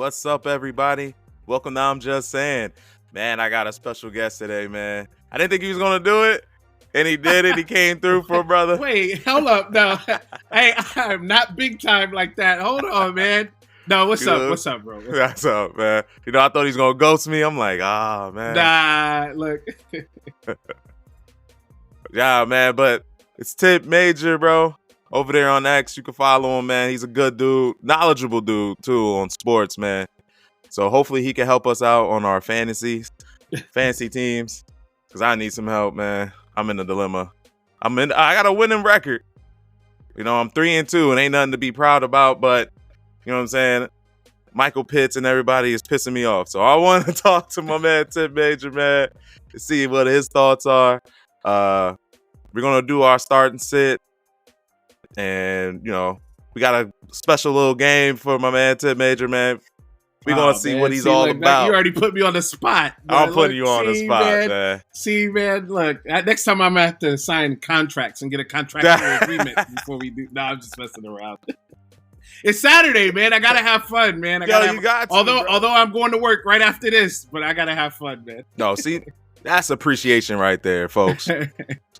What's up, everybody? Welcome to I'm Just Saying. Man, I got a special guest today, man. I didn't think he was going to do it, and he did it. He came through for a brother. Wait, hold up. No, hey, I'm not big time like that. Hold on, man. No, what's up? What's up, bro? What's up, man? You know, I thought he was going to ghost me. I'm like, man. Nah, look. Yeah, man, but it's Tipp Major, bro. Over there on X, you can follow him, man. He's a good dude, knowledgeable dude, too, on sports, man. So hopefully he can help us out on our fantasy teams, because I need some help, man. I'm in a dilemma. I got a winning record. You know, I'm 3-2 and ain't nothing to be proud about, but you know what I'm saying? Michael Pitts and everybody is pissing me off. So I want to talk to my man, Tipp Major, man, to see what his thoughts are. We're going to do our start and sit. And, you know, we got a special little game for my man, Tipp Major, man. We're going to see what he's all about. You already put me on the spot. I'm putting you on the spot, man. See, man, look, next time I'm going to have to sign contracts and get a contractual agreement before we do. No, I'm just messing around. It's Saturday, man. I got to have fun, man. Although I'm going to work right after this, but I got to have fun, man. No, see, that's appreciation right there, folks.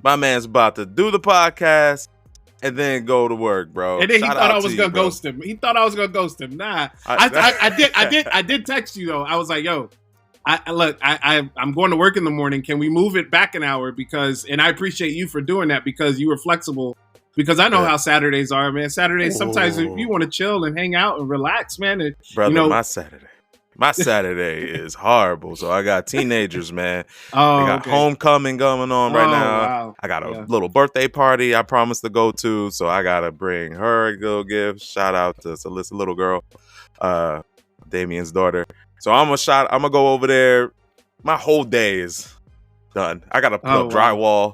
My man's about to do the podcast and then go to work, bro. And then he thought I was gonna ghost him. He thought I was gonna ghost him. Nah, I did text you though. I was like, yo, I'm going to work in the morning. Can we move it back an hour? And I appreciate you for doing that because you were flexible. Because I know how Saturdays are, man. Saturdays sometimes you want to chill and hang out and relax, man. And, brother, my Saturday is horrible. So I got teenagers, man. I got homecoming going on right now. Wow. I got a little birthday party I promised to go to. So I got to bring her a little gift. Shout out to Celissa, little girl, Damien's daughter. So I'm going to go over there. My whole day is done. I got to put up drywall.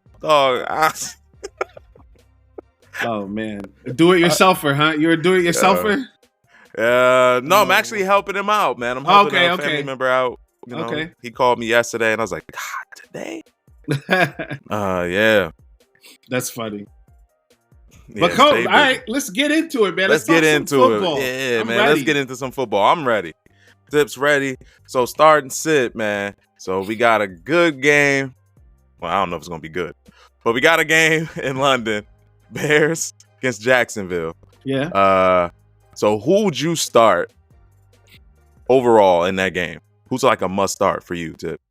Oh, man. Do-it-yourselfer, huh? You're a do-it-yourselfer? No, I'm actually helping him out, man. I'm helping a family member out. You know, he called me yesterday, and I was like, God, today? Yeah. That's funny. Yeah, but Cole, all right, let's get into it, man. Let's get into it. Yeah, man. Let's get into some football. I'm ready. Tipp's ready. So start and sit, man. So we got a good game. Well, I don't know if it's going to be good, but we got a game in London. Bears against Jacksonville. Yeah. So who would you start overall in that game? Who's like a must start for you, Tipp?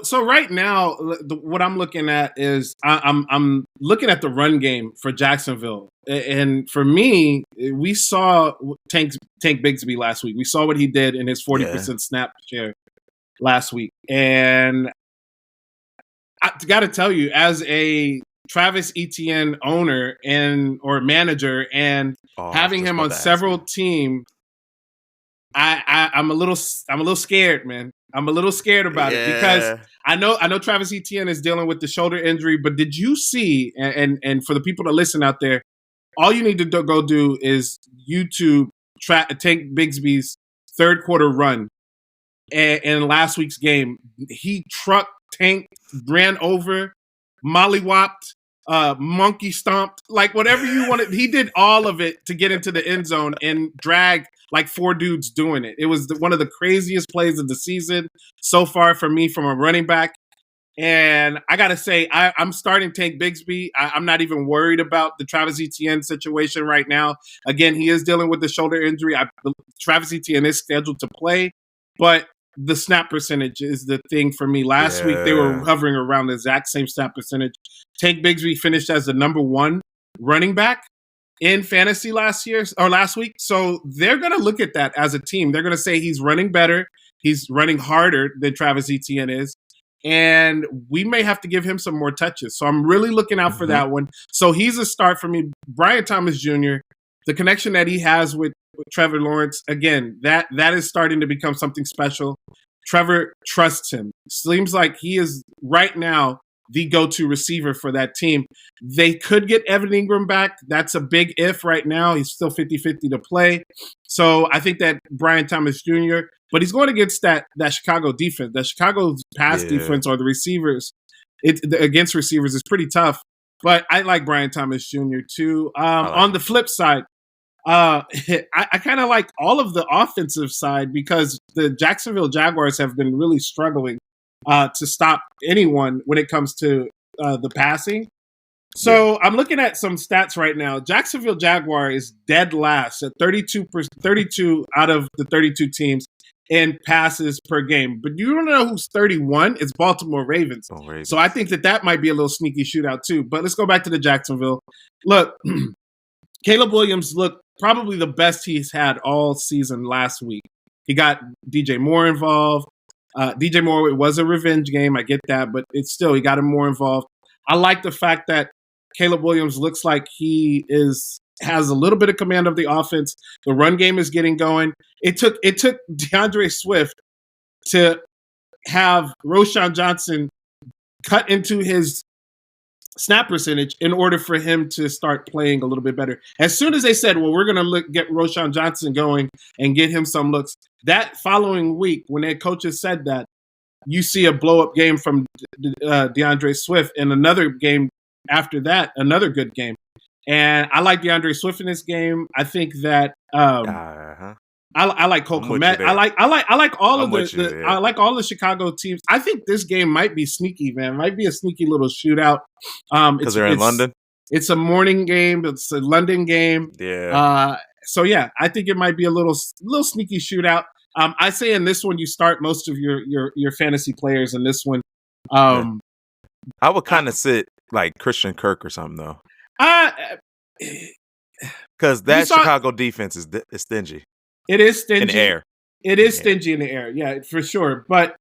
So right now, what I'm looking at is I'm looking at the run game for Jacksonville, and for me, we saw Tank Bigsby last week. We saw what he did in his 40% snap share last week, and I got to tell you, as a Travis Etienne owner or manager, and having him on several teams, I'm a little scared, man. I'm a little scared about it because I know Travis Etienne is dealing with the shoulder injury, but did you see? And for the people that listen out there, all you need to go do is YouTube Tank Bigsby's third quarter run in last week's game. He trucked Tank, ran over, mollywopped, monkey stomped, like whatever you wanted. He did all of it to get into the end zone and drag like 4 dudes doing it. It was one of the craziest plays of the season so far for me from a running back. And I got to say, I'm starting Tank Bigsby. I'm not even worried about the Travis Etienne situation right now. Again, he is dealing with the shoulder injury. Travis Etienne is scheduled to play, but the snap percentage is the thing for me. Last week, they were hovering around the exact same snap percentage. Tank Bigsby finished as the number 1 running back in fantasy last week. So they're going to look at that as a team. They're going to say he's running better. He's running harder than Travis Etienne is. And we may have to give him some more touches. So I'm really looking out for that one. So he's a start for me. Brian Thomas Jr., the connection that he has with Trevor Lawrence, again, that is starting to become something special. Trevor trusts him. Seems like he is right now the go-to receiver for that team. They could get Evan Ingram back. That's a big if right now. He's still 50-50 to play. So I think that Brian Thomas Jr., but he's going against that Chicago defense. The Chicago's pass defense or the receivers, against receivers is pretty tough. But I like Brian Thomas Jr. too. On the flip side, I kind of like all of the offensive side because the Jacksonville Jaguars have been really struggling to stop anyone when it comes to the passing. So I'm looking at some stats right now. Jacksonville Jaguar is dead last at 32 out of the 32 teams in passes per game. But you don't know who's 31? It's Baltimore Ravens. So I think that might be a little sneaky shootout too. But let's go back to the Jacksonville. Look, Caleb Williams looked probably the best he's had all season last week. He got DJ Moore involved. DJ Moore, it was a revenge game. I get that. But it's still, he got him more involved. I like the fact that Caleb Williams looks like he has a little bit of command of the offense. The run game is getting going. It took DeAndre Swift to have Roschon Johnson cut into his snap percentage in order for him to start playing a little bit better. As soon as they said, well, we're going to get Roschon Johnson going and get him some looks, that following week when their coaches said that, you see a blow-up game from DeAndre Swift, and another game after that, another good game. And I like DeAndre Swift in this game. I think that I like Cole Kmet. I like all of I like all the Chicago teams. I think this game might be sneaky, man. Might be a sneaky little shootout. Because they're in London. It's a morning game. It's a London game. Yeah. So yeah, I think it might be a little sneaky shootout. I say in this one you start most of your fantasy players in this one. I would kind of sit like Christian Kirk or something though. Because that Chicago defense is stingy. It is stingy in the air. It is stingy in the air, yeah, for sure. But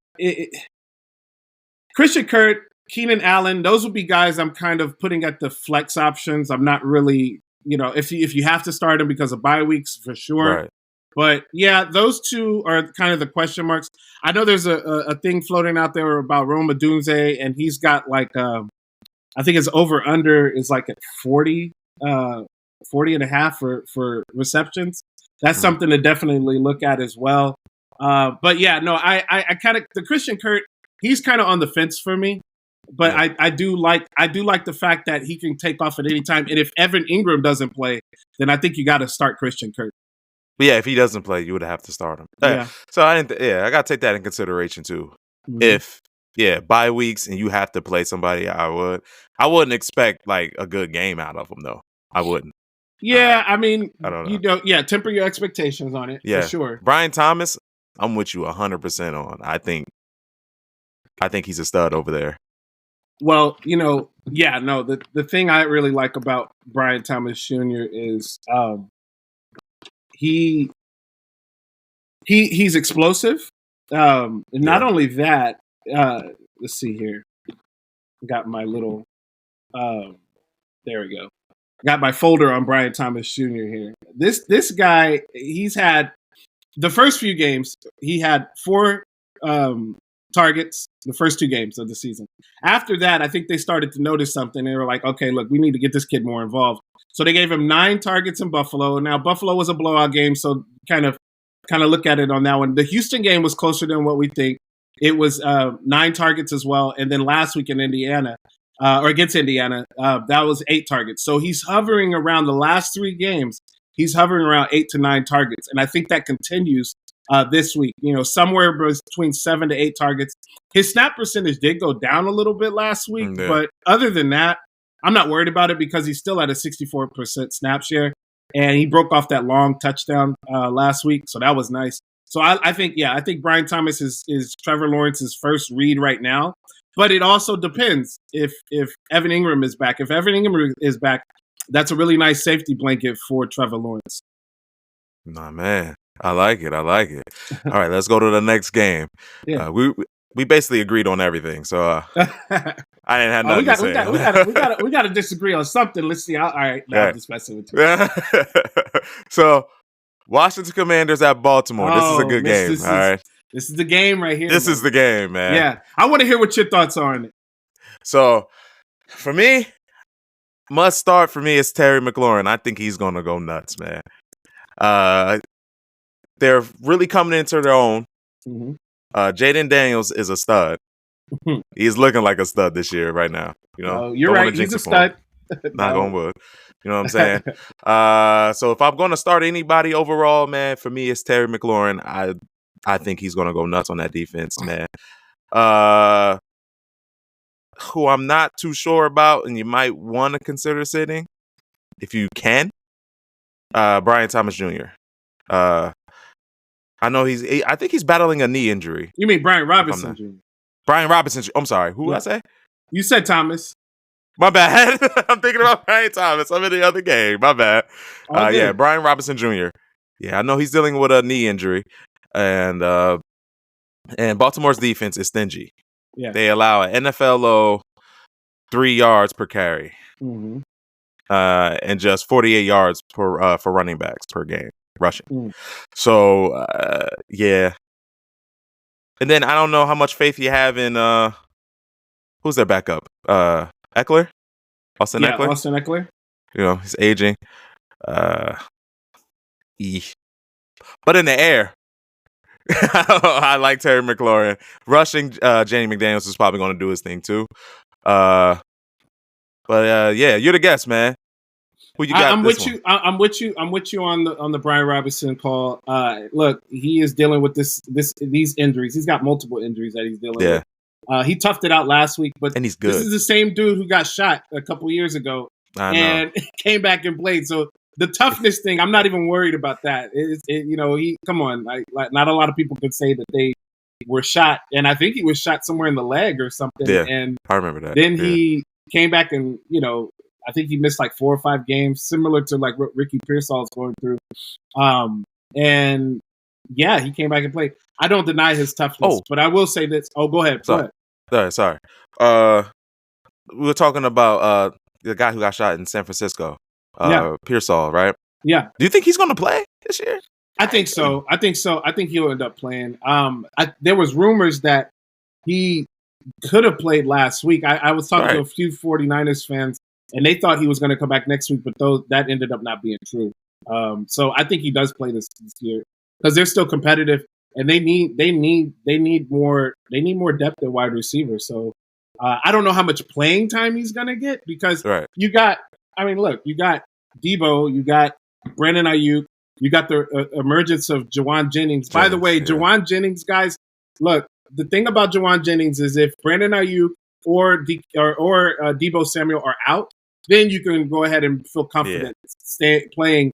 Christian Kirk, Keenan Allen, those would be guys I'm kind of putting at the flex options. I'm not really, if you have to start them because of bye weeks, for sure. Right. But yeah, those two are kind of the question marks. I know there's a thing floating out there about Rome Odunze, and he's got like I think his over-under is like at 40 and a half for receptions. That's something to definitely look at as well. But yeah, no, I kind of, the Christian Kirk, he's kind of on the fence for me. But yeah. I do like the fact that he can take off at any time. And if Evan Ingram doesn't play, then I think you got to start Christian Kirk. But yeah, if he doesn't play, you would have to start him. Yeah. So I got to take that in consideration too. Mm-hmm. If bye weeks and you have to play somebody, I wouldn't expect like a good game out of them though. I wouldn't. Yeah, I mean, I don't know. Temper your expectations on it for sure. Brian Thomas, I'm with you 100% on. I think he's a stud over there. Well, the thing I really like about Brian Thomas Jr. is he's explosive. Not only that, let's see here. Got my little there we go. Got my folder on Brian Thomas Jr. here. This guy, he's had the first few games, he had 4 targets the first 2 games of the season. After that, I think they started to notice something. They were like, okay, look, we need to get this kid more involved. So they gave him 9 targets in Buffalo. Now, Buffalo was a blowout game, so kind of look at it on that one. The Houston game was closer than what we think. It was 9 targets as well. And then last week in Indiana, or against Indiana, that was 8 targets. So he's hovering around the last 3 games. He's hovering around 8 to 9 targets. And I think that continues this week, somewhere between 7 to 8 targets. His snap percentage did go down a little bit last week. Yeah. But other than that, I'm not worried about it because he's still at a 64% snap share. And he broke off that long touchdown last week. So that was nice. So I think Brian Thomas is Trevor Lawrence's first read right now. But it also depends if Evan Ingram is back. If Evan Ingram is back, that's a really nice safety blanket for Trevor Lawrence. Nah, man. I like it. All right, let's go to the next game. Yeah. We basically agreed on everything. So I didn't have nothing to say. We got to disagree on something. Let's see. All right. Now I'm just messing with you. So Washington Commanders at Baltimore. This is a good game. All right. This is the game right here. This is the game, man. Yeah. I want to hear what your thoughts are on it. So, for me, must start for me is Terry McLaurin. I think he's going to go nuts, man. They're really coming into their own. Mm-hmm. Jaden Daniels is a stud. He's looking like a stud this year right now. You're right. He's a stud. Knock on wood. You know what I'm saying? So if I'm going to start anybody overall, man, for me, it's Terry McLaurin. I think he's going to go nuts on that defense, man. Who I'm not too sure about, and you might want to consider sitting, if you can, Brian Thomas Jr. I know I think he's battling a knee injury. You mean Brian Robinson Jr.? Brian Robinson. I'm sorry. Who did I say? You said Thomas. My bad. I'm thinking about Brian Thomas. I'm in the other game. My bad. Yeah, Brian Robinson Jr. Yeah, I know he's dealing with a knee injury, and Baltimore's defense is stingy. Yeah, they allow an NFL low 3 yards per carry, and just 48 yards for running backs per game rushing. So yeah, and then I don't know how much faith you have in who's their backup? Eckler? Austin Eckler? Austin Eckler. You know, he's aging. But in the air, I like Terry McLaurin. Rushing, Jamie McDaniels is probably going to do his thing too. But yeah, you're the guest, man. Who you got? I'm with you. I'm with you on the Brian Robinson call. Look, he is dealing with these injuries. He's got multiple injuries that he's dealing with. He toughed it out last week, but he's good. This is the same dude who got shot a couple years ago and came back and played. So the toughness thing, I'm not even worried about that. Come on, like not a lot of people could say that they were shot, and I think he was shot somewhere in the leg or something. Yeah, and I remember that. Then he came back and I think he missed like 4 or 5 games, similar to like what Ricky Pearsall's going through. And yeah, he came back and played. I don't deny his toughness, but I will say this. Oh, go ahead. Sorry. We were talking about the guy who got shot in San Francisco, Pearsall, right? Yeah. Do you think he's going to play this year? I think so. I think he'll end up playing. There was rumors that he could have played last week. I was talking to a few 49ers fans, and they thought he was going to come back next week, but that ended up not being true. So I think he does play this year because they're still competitive. And they need more depth at wide receiver. So I don't know how much playing time he's gonna get because you got Debo, you got Brandon Ayuk, you got the emergence of Juwan Jennings. By the way, Juwan Jennings, guys, look, the thing about Juwan Jennings is if Brandon Ayuk or Debo Samuel are out, then you can go ahead and feel confident playing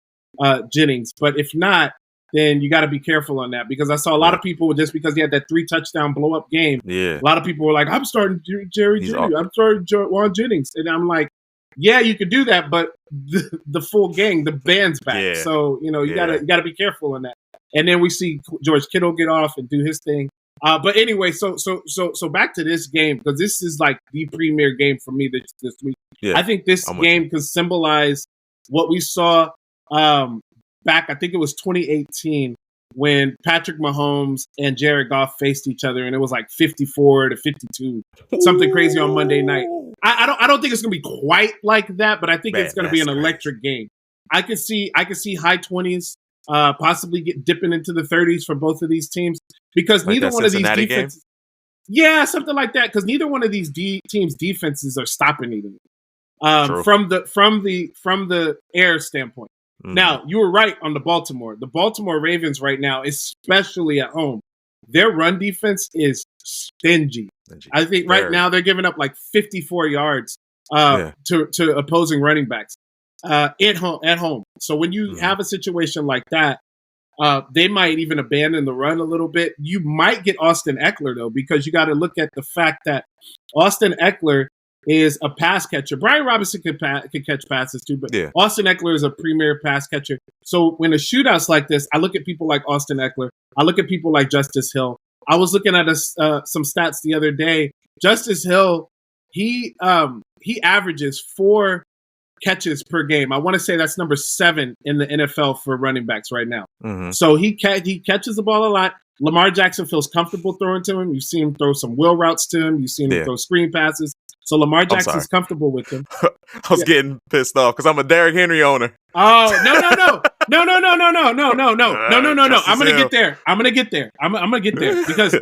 Jennings. But if not, then you got to be careful on that because I saw a lot of people just because he had that 3 touchdown blow up game. Yeah, a lot of people were like, "I'm starting Jerry Jeudy. I'm starting Juwan Jennings," and I'm like, "Yeah, you could do that, but the full gang, the band's back, so you gotta be careful on that." And then we see George Kittle get off and do his thing. But anyway, so back to this game because this is like the premier game for me this week. Yeah, I think this game can symbolize what we saw. Back, I think it was 2018 when Patrick Mahomes and Jared Goff faced each other, and it was like 54-52, something crazy on Monday night. I don't think it's gonna be quite like that, but I think it's gonna be an electric game. I could see high 20s, possibly dipping into the 30s for both of these teams because neither one of these defenses, something like that, because neither one of these teams' defenses are stopping either. From the air standpoint. Mm-hmm. Now, you were right on the Baltimore. The Baltimore Ravens right now, especially at home, their run defense is stingy. I think right now they're giving up like 54 yards to opposing running backs at home. So when you have a situation like that, they might even abandon the run a little bit. You might get Austin Eckler, though, because you got to look at the fact that Austin Eckler is a pass catcher. Brian Robinson can catch passes too, but Austin Eckler is a premier pass catcher. So when a shootout's like this, I look at people like Austin Eckler. I look at people like Justice Hill. I was looking at some stats the other day. Justice Hill, he averages 4 catches per game. I want to say that's number 7 in the NFL for running backs right now. Mm-hmm. So he catches the ball a lot. Lamar Jackson feels comfortable throwing to him. You've seen him throw some wheel routes to him. You've seen him throw screen passes. So Lamar Jackson's comfortable with him. I was getting pissed off because I'm a Derrick Henry owner. Oh, no. I'm going to get there. I'm going to get there because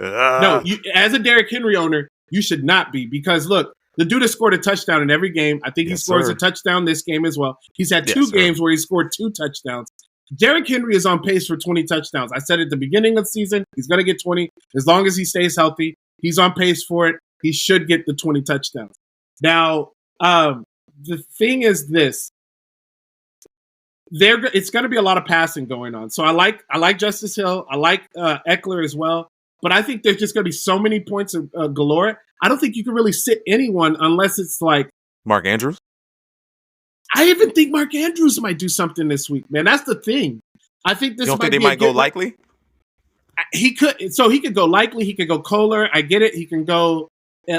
as a Derrick Henry owner, you should not be because look, The dude has scored a touchdown in every game. I think he scores a touchdown this game as well. He's had two games where he scored 2 touchdowns. Derrick Henry is on pace for 20 touchdowns. I said at the beginning of the season, he's going to get 20. As long as he stays healthy, he's on pace for it. He should get the 20 touchdowns. Now, the thing is this. It's going to be a lot of passing going on. So I like Justice Hill. I like Eckler as well. But I think there's just going to be so many points of galore. I don't think you can really sit anyone unless it's like Mark Andrews. I even think Mark Andrews might do something this week, man. That's the thing. I think this. You don't think they might go likely? He could. So he could go likely. He could go Kohler. I get it. He can go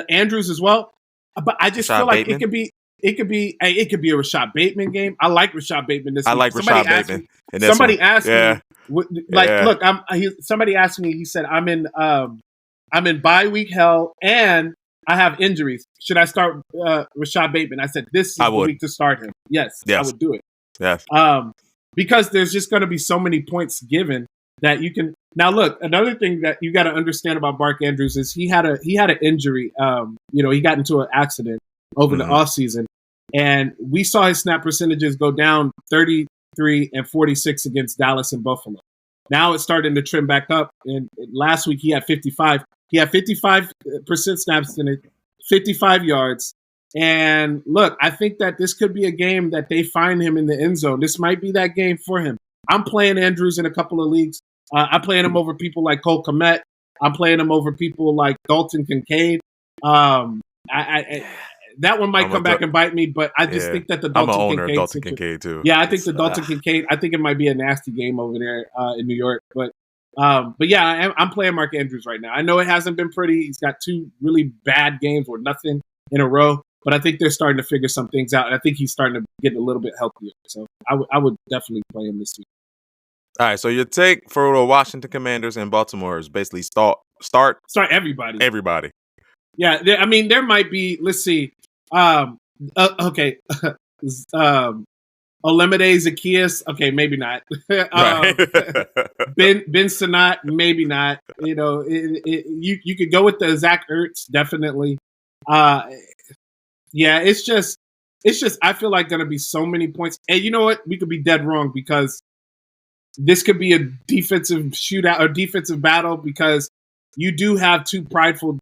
Andrews as well. But I just feel like Bateman. It could be a Rashad Bateman game. I like Rashad Bateman this week. I like Rashad Bateman. Somebody asked me, look, somebody asked me. He said, I'm in bye week hell and I have injuries. Should I start Rashad Bateman? I said, this is the week to start him. Yes, I would do it. Yes. Because there's just going to be so many points given that you can. Now, look, another thing that you got to understand about Mark Andrews is he had an injury. He got into an accident over the offseason, and we saw his snap percentages go down 33 and 46 against Dallas and Buffalo. Now it's starting to trim back up. And last week he had 55. He had 55% snaps in it, 55 yards. And look, I think that this could be a game that they find him in the end zone. This might be that game for him. I'm playing Andrews in a couple of leagues. I'm playing him over people like Cole Kmet. I'm playing him over people like Dalton Kincaid. That one might come back and bite me, but I just think that the Dalton Kincaid too. Yeah, I think the Dalton Kincaid. I think it might be a nasty game over there in New York. But yeah, I'm playing Mark Andrews right now. I know it hasn't been pretty. He's got 2 really bad games or nothing in a row, but I think they're starting to figure some things out, and I think he's starting to get a little bit healthier. So I would definitely play him this week. All right, so your take for the Washington Commanders and Baltimore is basically start everybody. Everybody. Yeah, I mean there might be. Let's see. Okay. Olamide Zaccheaus. Okay, maybe not. Ben Sinnott, maybe not. You could go with the Zach Ertz, definitely. Yeah, it's just. I feel like going to be so many points, and you know what? We could be dead wrong because this could be a defensive shootout or defensive battle because you do have 2 prideful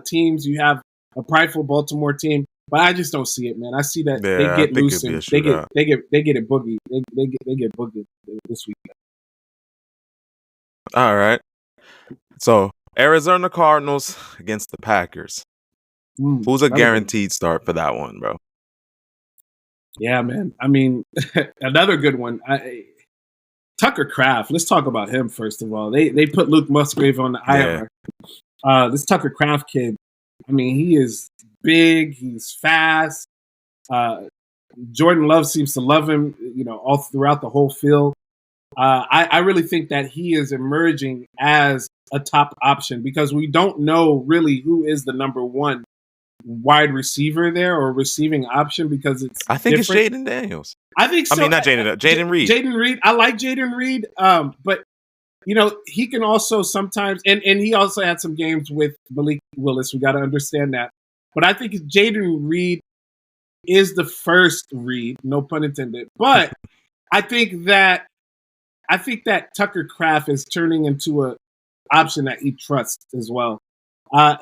teams. You have a prideful Baltimore team. But I just don't see it, man. I see that they get loosened. They get it boogie. They get boogie this week. All right. So Arizona Cardinals against the Packers. Who's a guaranteed start for that one, bro? Yeah, man. I mean, another good one. Tucker Kraft. Let's talk about him first of all. They put Luke Musgrave on the IR. This Tucker Kraft kid. I mean, he is big. He's fast. Jordan Love seems to love him, all throughout the whole field. I really think that he is emerging as a top option because we don't know really who is the number 1 wide receiver there or receiving option because I think it's Jaden Daniels. I think so. I mean, not Jaden Reed. Jaden Reed. I like Jaden Reed. But he can also sometimes, and he also had some games with Malik Willis. We got to understand that. But I think Jaden Reed is the first Reed, no pun intended. But I think that Tucker Kraft is turning into an option that he trusts as well.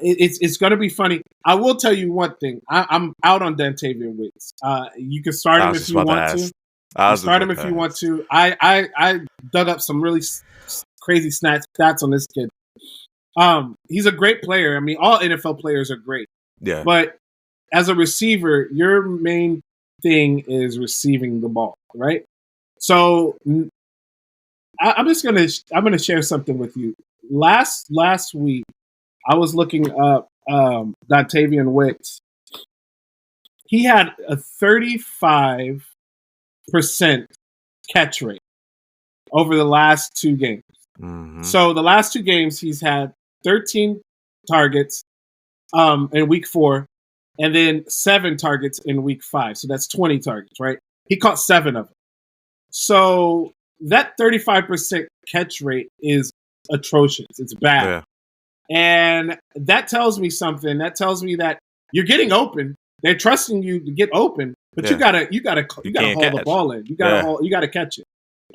It's going to be funny. I will tell you one thing. I'm out on Dontavian Wicks. You can start him if you want to. Start him if you want to. I dug up some really crazy stats on this kid. He's a great player. I mean, all NFL players are great. Yeah. But as a receiver, your main thing is receiving the ball, right? So I'm gonna share something with you. Last week, I was looking up Dontavian Wicks. He had a 35% catch rate over the last 2 games. Mm-hmm. So the last 2 games, he's had 13 targets in week 4, and then 7 targets in week 5. So that's 20 targets, right? He caught 7 of them. So that 35% catch rate is atrocious. It's bad. Yeah. And that tells me something. That tells me that you're getting open. They're trusting you to get open, but you gotta haul the ball in. You gotta catch it.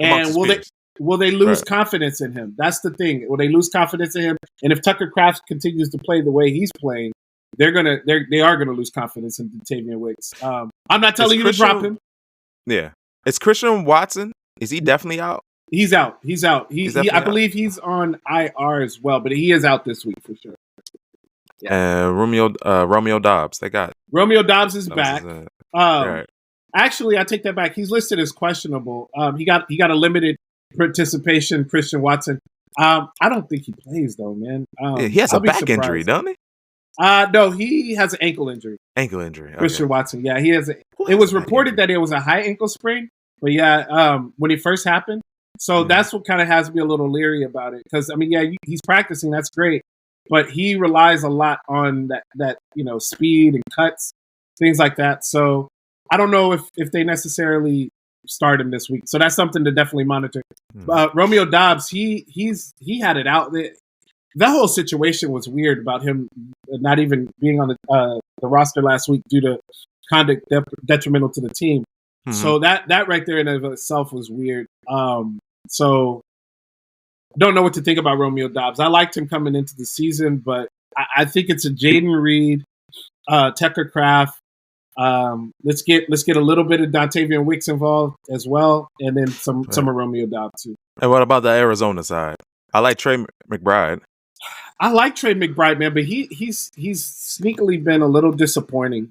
And will they lose confidence in him? That's the thing. Will they lose confidence in him? And if Tucker Kraft continues to play the way he's playing, they are gonna lose confidence in Dontayvion Wicks. I'm not telling you to drop him. Yeah. Is Christian Watson? Is he definitely out? He's out. I believe he's on IR as well, but he is out this week for sure. Yeah. Romeo Dobbs. Romeo Dobbs is back. Right. Actually, I take that back. He's listed as questionable. He got a limited participation. Christian Watson. I don't think he plays though, man. He has a back injury, doesn't he? No, he has an ankle injury. Okay. Christian Watson. Yeah, he has. It was reported that it was a high ankle sprain, but when it first happened. So that's what kind of has me a little leery about it. Because, he's practicing. That's great. But he relies a lot on that speed and cuts, things like that. So I don't know if they necessarily start him this week. So that's something to definitely monitor. Romeo Dobbs, he had it out. That whole situation was weird about him not even being on the roster last week due to conduct detrimental to the team. Mm-hmm. So that right there in and of itself was weird. So I don't know what to think about Romeo Dobbs. I liked him coming into the season, but I think it's a Jaden Reed, Tucker Kraft. Let's get a little bit of Dontayvion Wicks involved as well, and then some of Romeo Dobbs too. And what about the Arizona side? I like Trey McBride. I like Trey McBride, man, but he's sneakily been a little disappointing.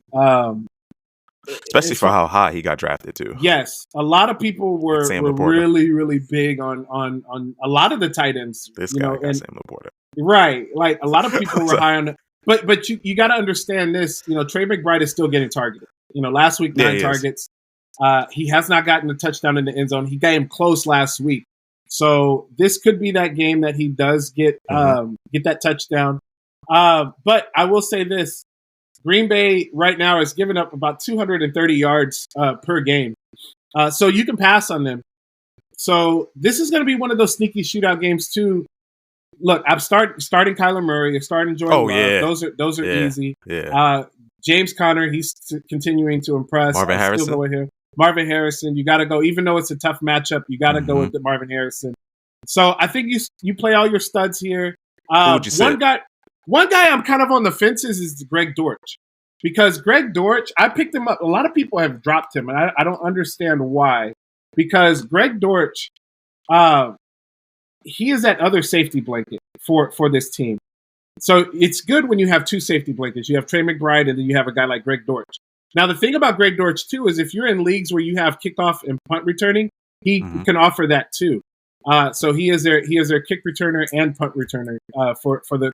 Especially for how high he got drafted too. Yes, a lot of people were really, really big on a lot of the tight ends. This guy got Sam Laporta. Right, like a lot of people were high on it. But you got to understand this. Trey McBride is still getting targeted. Last week 9 targets. He has not gotten a touchdown in the end zone. He got him close last week. So this could be that game that he does get that touchdown. But I will say this. Green Bay right now is giving up about 230 yards per game. So you can pass on them. So this is going to be one of those sneaky shootout games too. Look, I'm starting Kyler Murray. I'm starting Jordan Love. Yeah. Those are easy. Yeah. James Conner, he's continuing to impress. Marvin Harrison. Still go with him. Marvin Harrison, you got to go. Even though it's a tough matchup, you got to go with the Marvin Harrison. So I think you play all your studs here. One guy I'm kind of on the fences is Greg Dortch. Because Greg Dortch, I picked him up. A lot of people have dropped him, and I don't understand why. Because Greg Dortch, he is that other safety blanket for this team. So it's good when you have 2 safety blankets. You have Trey McBride, and then you have a guy like Greg Dortch. Now, the thing about Greg Dortch, too, is if you're in leagues where you have kickoff and punt returning, he can offer that, too. So he is their kick returner and punt returner for the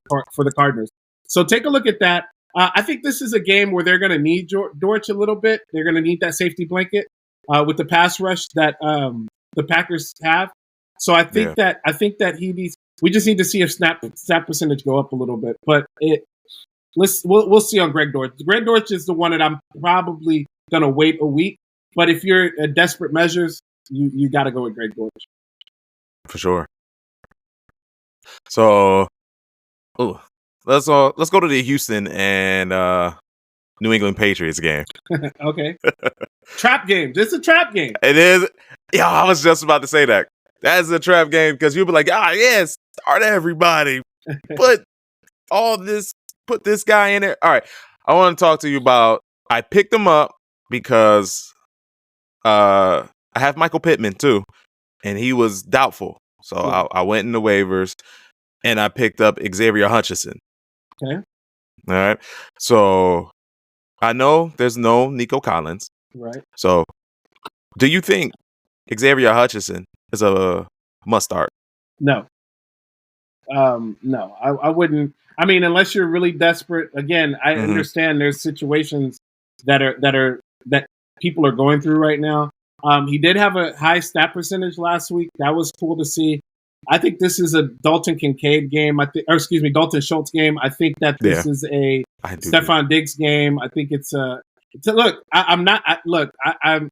Cardinals. So take a look at that. I think this is a game where they're going to need Dortch a little bit. They're going to need that safety blanket with the pass rush that the Packers have. So I think that he needs. We just need to see if snap percentage go up a little bit. But we'll see on Greg Dortch. Greg Dortch is the one that I'm probably going to wait a week. But if you're at desperate measures, you got to go with Greg Dortch. For sure. So, let's go to the Houston and New England Patriots game. Okay. Trap game. This is a trap game. It is. Yeah, I was just about to say that. That's a trap game because you'll be like, yes, start everybody. Put this guy in there. All right. I want to talk to you about, I picked him up because I have Michael Pittman too, and he was doubtful. So I went in the waivers and I picked up Xavier Hutchinson. Okay. All right. So I know there's no Nico Collins. Right. So do you think Xavier Hutchinson is a must start? No. No, I wouldn't. I mean, unless you're really desperate. Again, I understand there's situations that people are going through right now. He did have a high stat percentage last week. That was cool to see. I think this is a Dalton Kincaid game. Dalton Schultz game. I think that this is a Stephon Diggs game. I think it's a look. I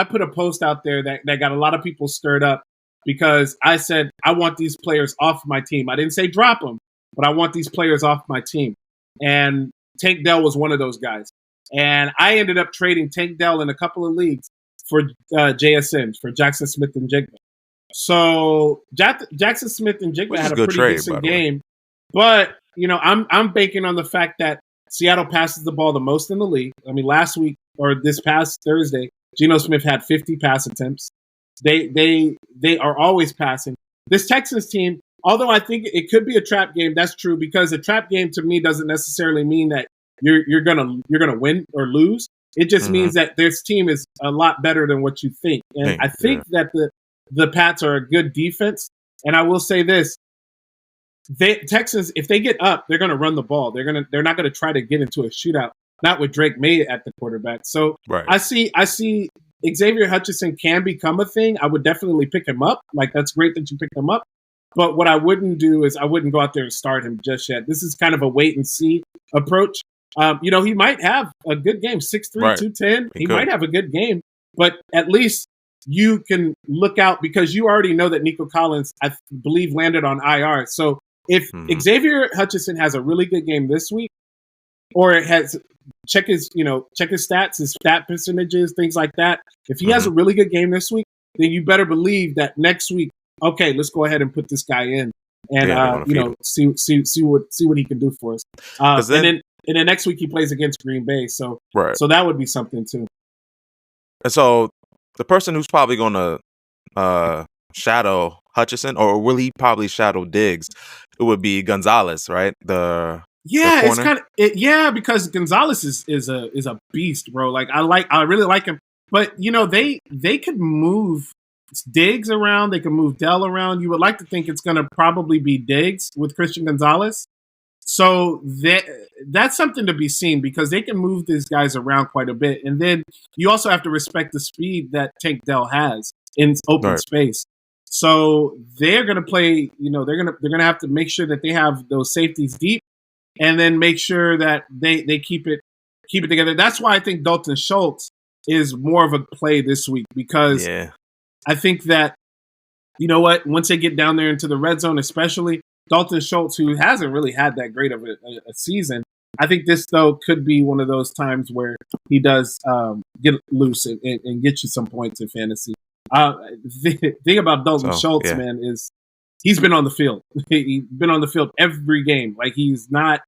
put a post out there that got a lot of people stirred up because I said I want these players off my team. I didn't say drop them, but I want these players off my team. And Tank Dell was one of those guys. And I ended up trading Tank Dell in a couple of leagues for JSN, for Jackson Smith and Jigba. So Jackson Smith and Jigba had a pretty trade, decent game, but I'm banking on the fact that Seattle passes the ball the most in the league. I mean, last week or this past Thursday, Geno Smith had 50 pass attempts. They are always passing. This Texans team, although I think it could be a trap game, that's true, because a trap game to me doesn't necessarily mean that you're gonna win or lose. It just means that this team is a lot better than what you think. And I think that the Pats are a good defense. And I will say this: Texans, if they get up, they're gonna run the ball. They're not gonna try to get into a shootout. Not with Drake May at the quarterback. So I see Xavier Hutchinson can become a thing. I would definitely pick him up. Like, that's great that you picked him up. But what I wouldn't do is I wouldn't go out there and start him just yet. This is kind of a wait and see approach. He might have a good game, 6'3", 210. He might have a good game, but at least you can look out, because you already know that Nico Collins, I believe, landed on IR. So if Xavier Hutchinson has a really good game this week, or it has check his stats, his stat percentages, things like that. If he has a really good game this week, then you better believe that next week, okay, let's go ahead and put this guy in and see what he can do for us. And then next week he plays against Green Bay, so that would be something too. And so the person who's probably going to shadow Hutchinson, or will he probably shadow Diggs? It would be Gonzalez, right? It's kind of because Gonzalez is a beast, bro. Like, I really like him, but they could move Diggs around, they could move Dell around. You would like to think it's going to probably be Diggs with Christian Gonzalez. So that's something to be seen, because they can move these guys around quite a bit. And then you also have to respect the speed that Tank Dell has in open space. So they're going to play, they're going to have to make sure that they have those safeties deep, and then make sure that they keep it together. That's why I think Dalton Schultz is more of a play this week, because I think that, once they get down there into the red zone, especially Dalton Schultz, who hasn't really had that great of a season, I think this, though, could be one of those times where he does get loose and get you some points in fantasy. The thing about Dalton Schultz, man, is he's been on the field. He's been on the field every game. Like, he's doing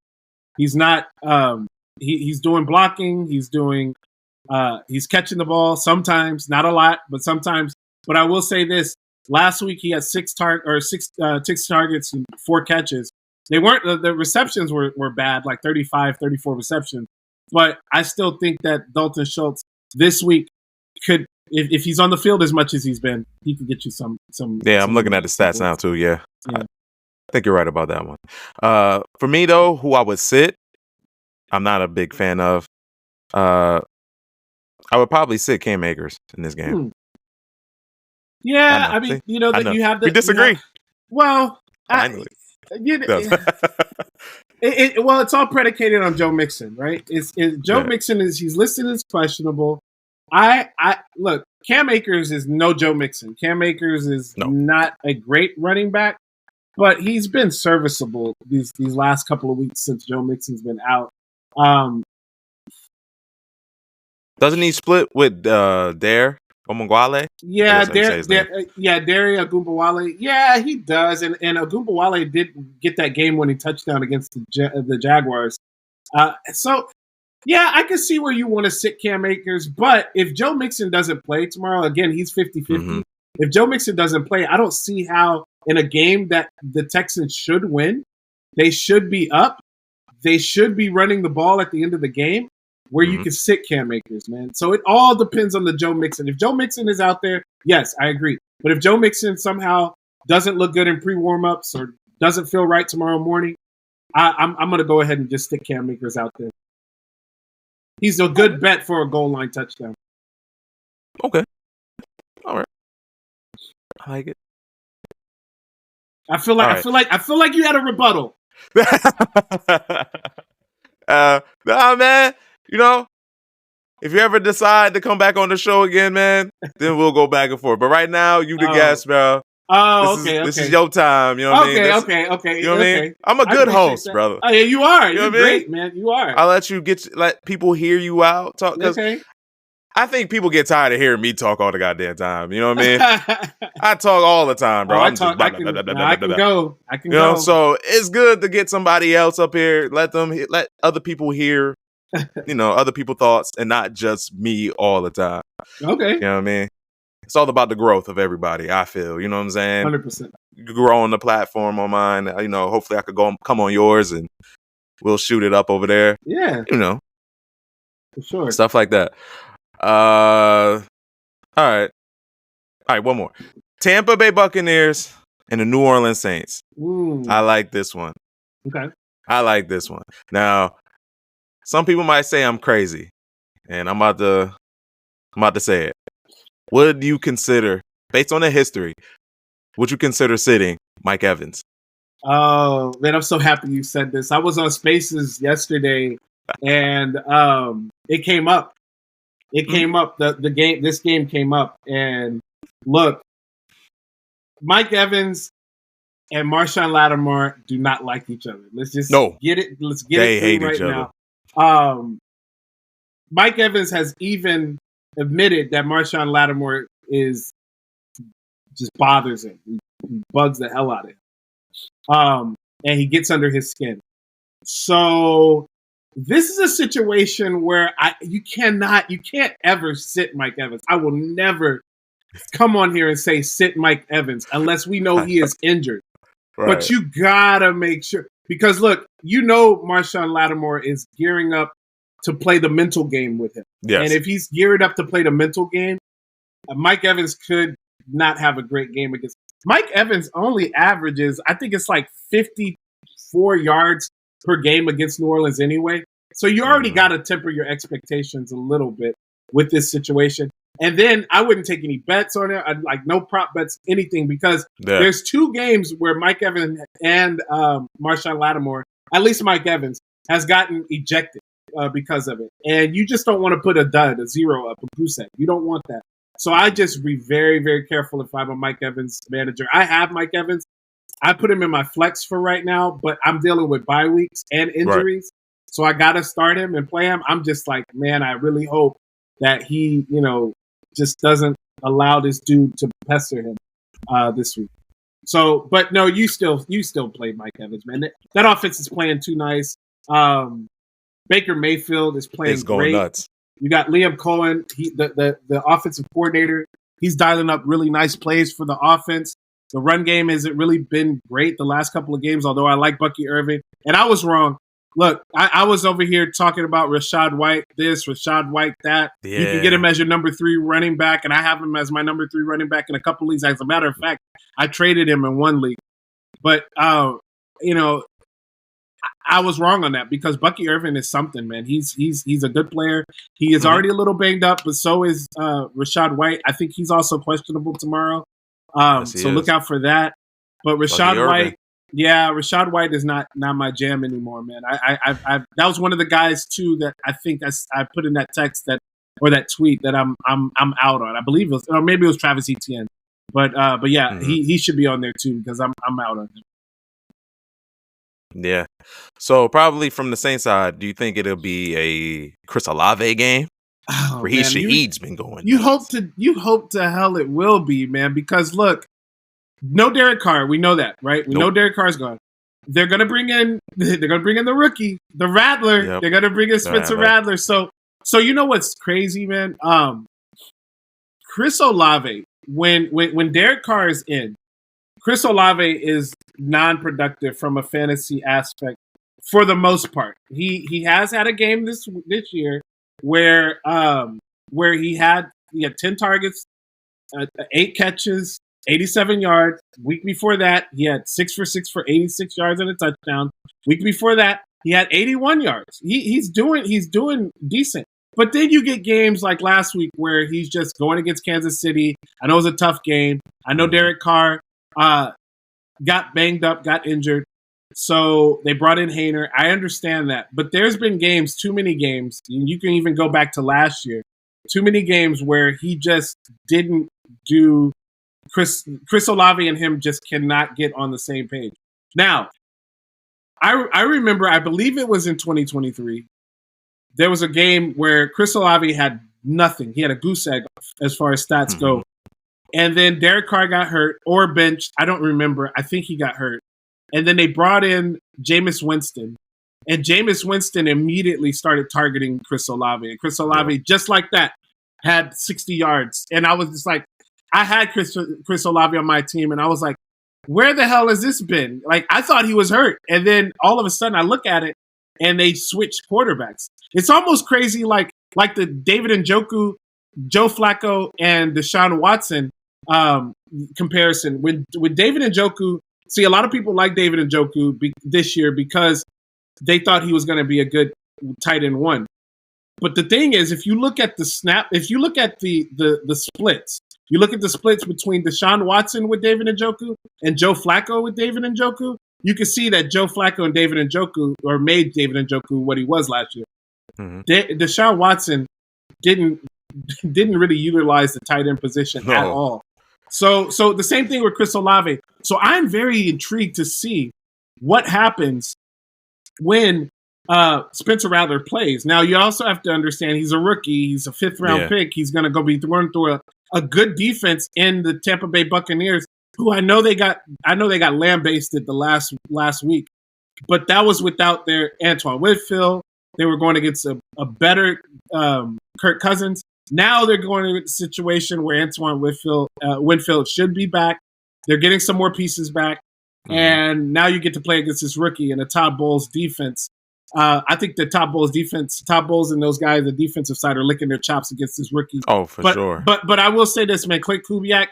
blocking. He's catching the ball sometimes, not a lot, but sometimes. But I will say this: last week he had six targets and 4 catches. They weren't the receptions were bad, like 35, 34 receptions. But I still think that Dalton Schultz this week could, if he's on the field as much as he's been, he could get you some. Yeah, I'm looking at the stats now too. Yeah. I think you're right about that one. For me, though, who I would sit, I'm not a big fan of. I would probably sit Cam Akers in this game. Yeah, I mean, that you have the. We disagree. Finally. It's all predicated on Joe Mixon, right? Joe Mixon he's listed as questionable. Look, Cam Akers is no Joe Mixon. Cam Akers is not a great running back, but he's been serviceable these last couple of weeks since Joe Mixon's been out. Doesn't he split with Dare Ogunbowale? Yeah, Dare Ogunbowale. Yeah, he does. And Ogunbowale did get that game-winning touchdown against the Jaguars. So, yeah, I can see where you want to sit Cam Akers. But if Joe Mixon doesn't play tomorrow, again, he's 50-50. If Joe Mixon doesn't play, I don't see how in a game that the Texans should win, they should be up, they should be running the ball at the end of the game, where you can sit Cam Akers, man. So it all depends on the Joe Mixon. If Joe Mixon is out there, yes, I agree. But if Joe Mixon somehow doesn't look good in pre-warm-ups or doesn't feel right tomorrow morning, I'm going to go ahead and just stick Cam Akers out there. He's a good bet for a goal line touchdown. Okay. All right. I like it. I feel like you had a rebuttal. Nah, man. If you ever decide to come back on the show again, man, then we'll go back and forth. But right now, you the guest, bro. Oh, This is okay. your time. You know what I mean? Okay. You know what I mean? I'm a I good appreciate host, that. brother. Oh yeah, you are. You know You're what I mean? great, man. You are. I'll let you let people hear you out talk, because Okay. I think people get tired of hearing me talk all the goddamn time. You know what I mean? I talk all the time, bro. Oh, I I'm just talk. I can. No, I can go. I can you know. go. So it's good to get somebody else up here. Let other people hear. You know, other people's thoughts and not just me all the time. Okay. You know what I mean? It's all about the growth of everybody. I feel. You know what I'm saying? 100%. Grow on the platform on mine. You know, hopefully I could come on yours and we'll shoot it up over there. Yeah. You know, For sure. stuff like that. All right. One more. Tampa Bay Buccaneers and the New Orleans Saints. Ooh. I like this one. Okay. I like this one. Now, some people might say I'm crazy, and I'm about to say it. Would you consider, based on the history, would you consider sitting Mike Evans? Oh man, I'm so happy you said this. I was on Spaces yesterday, and it came up. It came up. The game. This game came up, and look, Mike Evans and Marshawn Lattimore do not like each other. Let's just get it. Let's get they it through hate right each now. other. Mike Evans has even admitted that Marshawn Lattimore is just bothers him. He bugs the hell out of him. And he gets under his skin. So this is a situation where you can't ever sit Mike Evans. I will never come on here and say sit Mike Evans unless we know he is injured. Right. But you gotta make sure, because look, Marshawn Lattimore is gearing up to play the mental game with him. Yes. And if he's geared up to play the mental game, Mike Evans could not have a great game against. Mike Evans only averages, I think it's like 54 yards per game against New Orleans anyway. So you already got to temper your expectations a little bit with this situation. And then I wouldn't take any bets on it. I'd like no prop bets, anything, because there's two games where Mike Evans and Marshawn Lattimore, at least Mike Evans, has gotten ejected because of it. And you just don't want to put a zero up, a goose egg. You don't want that. So I just be very, very careful if I'm a Mike Evans manager. I have Mike Evans. I put him in my flex for right now, but I'm dealing with bye weeks and injuries. Right. So I got to start him and play him. I'm just like, man, I really hope that he, just doesn't allow this dude to pester him this week. So, but no, you still play Mike Evans, man. That offense is playing too nice. Baker Mayfield is playing great. Nuts. You got Liam Cohen, the offensive coordinator. He's dialing up really nice plays for the offense. The run game hasn't really been great the last couple of games, although I like Bucky Irving. And I was wrong. Look, I was over here talking about Rachaad White this, Rachaad White that. Yeah. You can get him as your number 3 running back, and I have him as my number 3 running back in a couple leagues. As a matter of fact, I traded him in one league. But, I was wrong on that because Bucky Irving is something, man. He's a good player. He is already a little banged up, but so is Rachaad White. I think he's also questionable tomorrow. So look out for that. But Rachaad White, Rachaad White is not my jam anymore, man. I that was one of the guys too that I think I put in that text or that tweet that I'm out on. I believe it was, or maybe it was Travis Etienne. But yeah, he should be on there too because I'm out on him. Yeah. So probably from the Saints side, do you think it'll be a Chris Olave game? Where Shaheed's been going. You hope to hell it will be, man, because look, no Derek Carr. We know that, right? We know Derek Carr's gone. They're gonna bring in the rookie, the Rattler. Yep. They're gonna bring in Spencer Rattler. So you know what's crazy, man? Chris Olave, when Derek Carr is in, Chris Olave is non-productive from a fantasy aspect for the most part. He has had a game this year where he had 10 targets, 8 catches, 87 yards. Week before that, he had 6 for 6 for 86 yards and a touchdown. Week before that, he had 81 yards. He's doing decent. But then you get games like last week where he's just going against Kansas City. I know it was a tough game. I know Derek Carr got banged up, got injured. So they brought in Hainer. I understand that. But there's been games, too many games, and you can even go back to last year, too many games where he just didn't do Chris Olave and him just cannot get on the same page. Now, I remember, I believe it was in 2023, there was a game where Chris Olave had nothing. He had a goose egg as far as stats go. And then Derek Carr got hurt or benched. I don't remember. I think he got hurt. And then they brought in Jameis Winston. And Jameis Winston immediately started targeting Chris Olave. And Chris Olave, just like that, had 60 yards. And I was just like, I had Chris Olave on my team. And I was like, where the hell has this been? Like, I thought he was hurt. And then all of a sudden I look at it and they switched quarterbacks. It's almost crazy like the David Njoku, Joe Flacco, and Deshaun Watson comparison. With David Njoku, see, a lot of people like David Njoku this year because they thought he was going to be a good tight end one. But the thing is, if you look at the snap, if you look at the splits, you look at the splits between Deshaun Watson with David Njoku and Joe Flacco with David Njoku, you can see that Joe Flacco and David Njoku, or made David Njoku what he was last year. Deshaun Watson didn't really utilize the tight end position at all. So the same thing with Chris Olave. So I'm very intrigued to see what happens when Spencer Rattler plays. Now, you also have to understand he's a rookie. He's a fifth-round pick. He's going to go be thrown through a good defense in the Tampa Bay Buccaneers, who I know they got lambasted the last week, but that was without their Antoine Winfield. They were going against a better Kirk Cousins. Now they're going into a situation where Antoine Winfield should be back. They're getting some more pieces back. And now you get to play against this rookie and a Todd Bowles defense. I think the Todd Bowles and those guys, the defensive side, are licking their chops against this rookie. Oh, for sure. But I will say this, man. Klint Kubiak,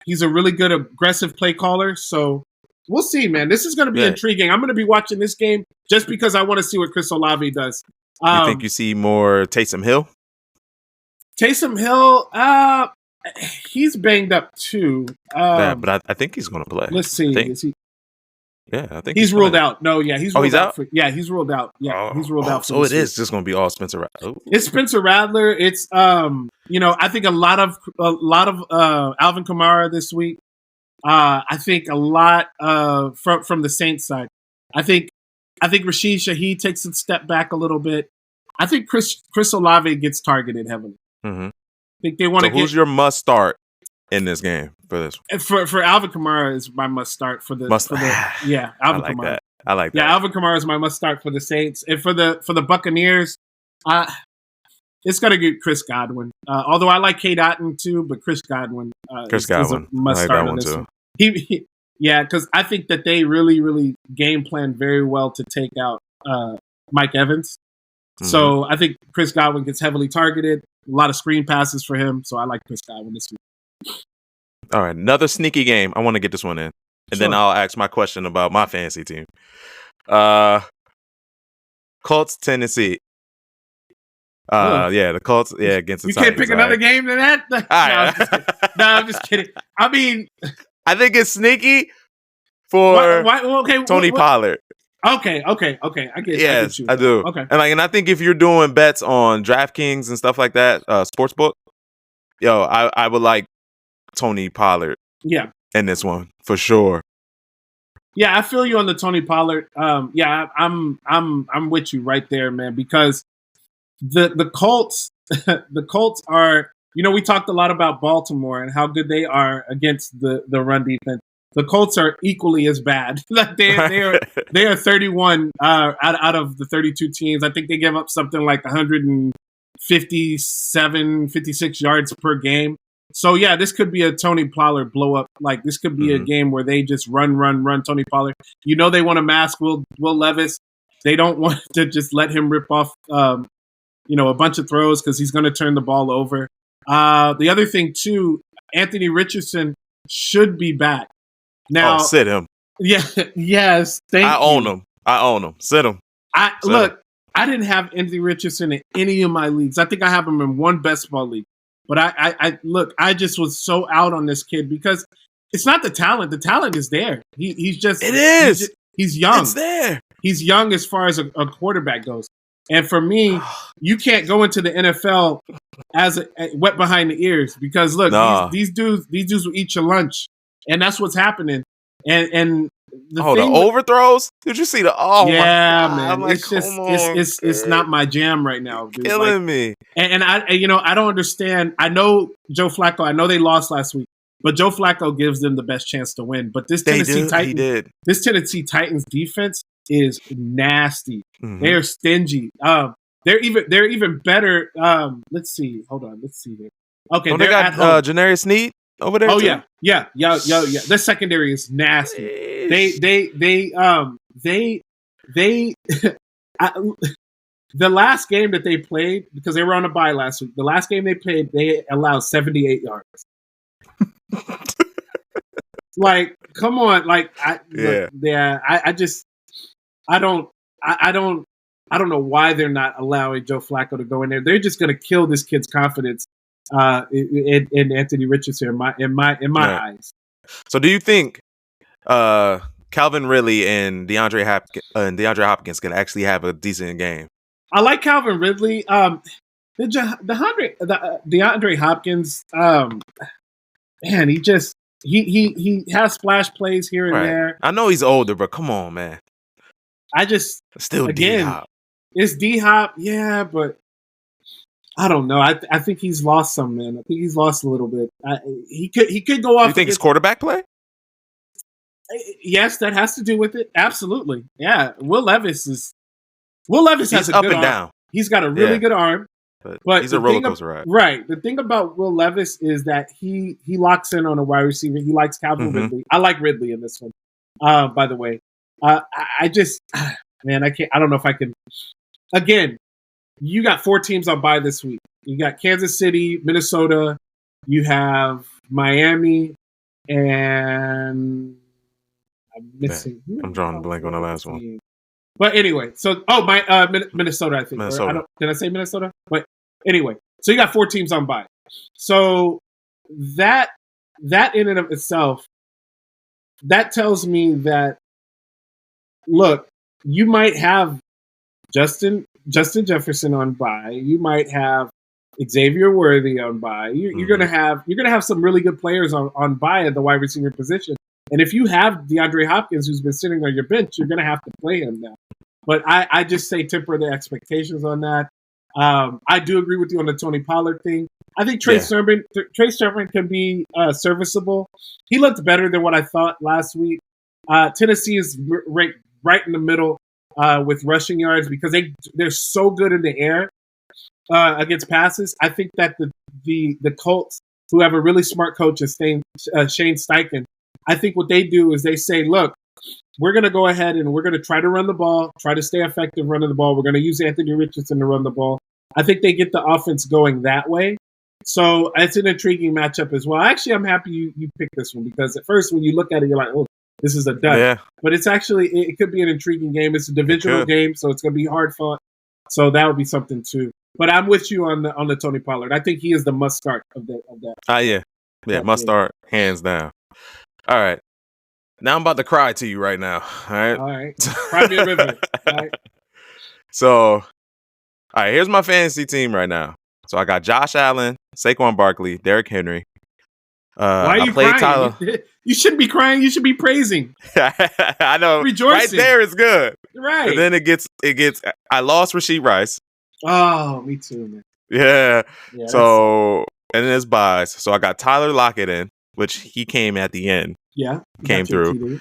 he's a really good aggressive play caller. So we'll see, man. This is going to be intriguing. I'm going to be watching this game just because I want to see what Chris Olave does. You think you see more Taysom Hill? Taysom Hill, he's banged up too. But I think he's going to play. Let's see. Is he? Yeah, I think he's ruled out. No, yeah, he's ruled he's out. He's ruled out. Yeah, he's ruled out. So it is just going to be all Spencer Rattler. It's Spencer Rattler. It's I think a lot of Alvin Kamara this week. I think a lot from the Saints side. I think Rashid Shaheed takes a step back a little bit. I think Chris Olave gets targeted heavily. I think they want to. So who's your must start in this game for this? For Alvin Kamara is my must start for the Alvin Kamara. I like that. Yeah, Alvin Kamara is my must start for the Saints. And for the Buccaneers, it's gonna get Chris Godwin. Although I like Cade Otton too, but Chris Godwin is a must start on this one. Because I think that they really, really game plan very well to take out Mike Evans. So I think Chris Godwin gets heavily targeted. A lot of screen passes for him. So I like Chris Godwin this week. All right, another sneaky game. I want to get this one in, and then I'll ask my question about my fantasy team. Colts, Tennessee. The Colts. Yeah, against the Titans. You can't pick another game than that. I'm just kidding. I mean, I think it's sneaky for Tony Pollard. Okay. I get. Yes, I do. Okay, and I think if you're doing bets on DraftKings and stuff like that, sportsbook, I would like Tony Pollard. Yeah, in this one for sure. Yeah, I feel you on the Tony Pollard. I'm with you right there, man. Because the Colts, the Colts are. We talked a lot about Baltimore and how good they are against the run defense. The Colts are equally as bad. they are 31 out of the 32 teams. I think they give up something like 157, 56 yards per game. So yeah, this could be a Tony Pollard blow up. Like this could be a game where they just run Tony Pollard. They want to mask Will Levis. They don't want to just let him rip off a bunch of throws because he's going to turn the ball over. The other thing too, Anthony Richardson should be back. Now, sit him. Yeah. Yes. Thank you. I own him. Sit him. I didn't have Anthony Richardson in any of my leagues. I think I have him in one best ball league. But I just was so out on this kid because it's not the talent. The talent is there. He's young. It's there. He's young as far as a quarterback goes. And for me, you can't go into the NFL as wet behind the ears because look, these dudes will eat your lunch, and that's what's happening. And the overthrows. Did you see the? Oh yeah, my God. man, I'm like, it's just it's not my jam right now, dude. Killing me. And I I don't understand. I know Joe Flacco. I know they lost last week, but Joe Flacco gives them the best chance to win. But this Tennessee Titans defense is nasty. Mm-hmm. They're stingy. They're even better. Let's see. Hold on. Let's see here. Okay, they got Janarius Sneed over there. Oh too? yeah. Their secondary is nasty. They the last game that they played, because they were on a bye last week, the last game they played, they allowed 78 yards. Like, come on, like, I don't know why they're not allowing Joe Flacco to go in there. They're just going to kill this kid's confidence in Anthony Richardson in my eyes. So, do you think Calvin Ridley and DeAndre Hopkins can actually have a decent game? I like Calvin Ridley. DeAndre Hopkins, man, he has splash plays here and there. I know he's older, but come on, man. Still D-Hop. It's D-Hop, yeah, but I don't know. I think he's lost some, man. I think he's lost a little bit. He could go off. You think it's quarterback play? Yes, that has to do with it. Absolutely, yeah. Will Levis has a up good and arm. Down. He's got a really good arm, but he's a roller coaster ride. Right. The thing about Will Levis is that he locks in on a wide receiver. He likes Calvin Ridley. I like Ridley in this one. By the way, I just man, I can't. I don't know if I can. Again, you got 4 teams on bye this week. You got Kansas City, Minnesota. You have Miami, and I'm missing. Man, I'm drawing a blank on the last one. But anyway, so Minnesota, I think. Minnesota. Did I say Minnesota? But anyway, so you got 4 teams on bye. So that in and of itself, that tells me that, look, you might have Justin Jefferson on bye. You might have Xavier Worthy on bye. You're gonna have some really good players on bye at the wide receiver position. And if you have DeAndre Hopkins, who's been sitting on your bench, you're gonna have to play him now. But I just say temper the expectations on that. I do agree with you on the Tony Pollard thing. I think Trey Sermon can be serviceable. He looked better than what I thought last week. Tennessee is right in the middle with rushing yards because they're so good in the air against passes. I think that the Colts, who have a really smart coach, Shane Steichen, I think what they do is they say, look, we're going to go ahead and we're going to try to run the ball, try to stay effective running the ball. We're going to use Anthony Richardson to run the ball. I think they get the offense going that way. So it's an intriguing matchup as well. Actually, I'm happy you picked this one because at first when you look at it, you're like, oh, this is a dud. Yeah. But it's actually, it could be an intriguing game. It's a divisional game, so it's going to be hard fought. So that would be something too. But I'm with you on the Tony Pollard. I think he is the must start of that. Yeah, must start, hands down. All right. Now I'm about to cry to you right now. All right. Cry me a river. All right. So, all right, here's my fantasy team right now. So I got Josh Allen, Saquon Barkley, Derrick Henry. Why are you crying? Tyler. You shouldn't be crying. You should be praising. I know. Rejoicing. Right there is good. Right. And then it gets. I lost Rashee Rice. Oh, me too, man. Yeah. So and then it's buys. So I got Tyler Lockett in, which he came at the end. Yeah. Came through.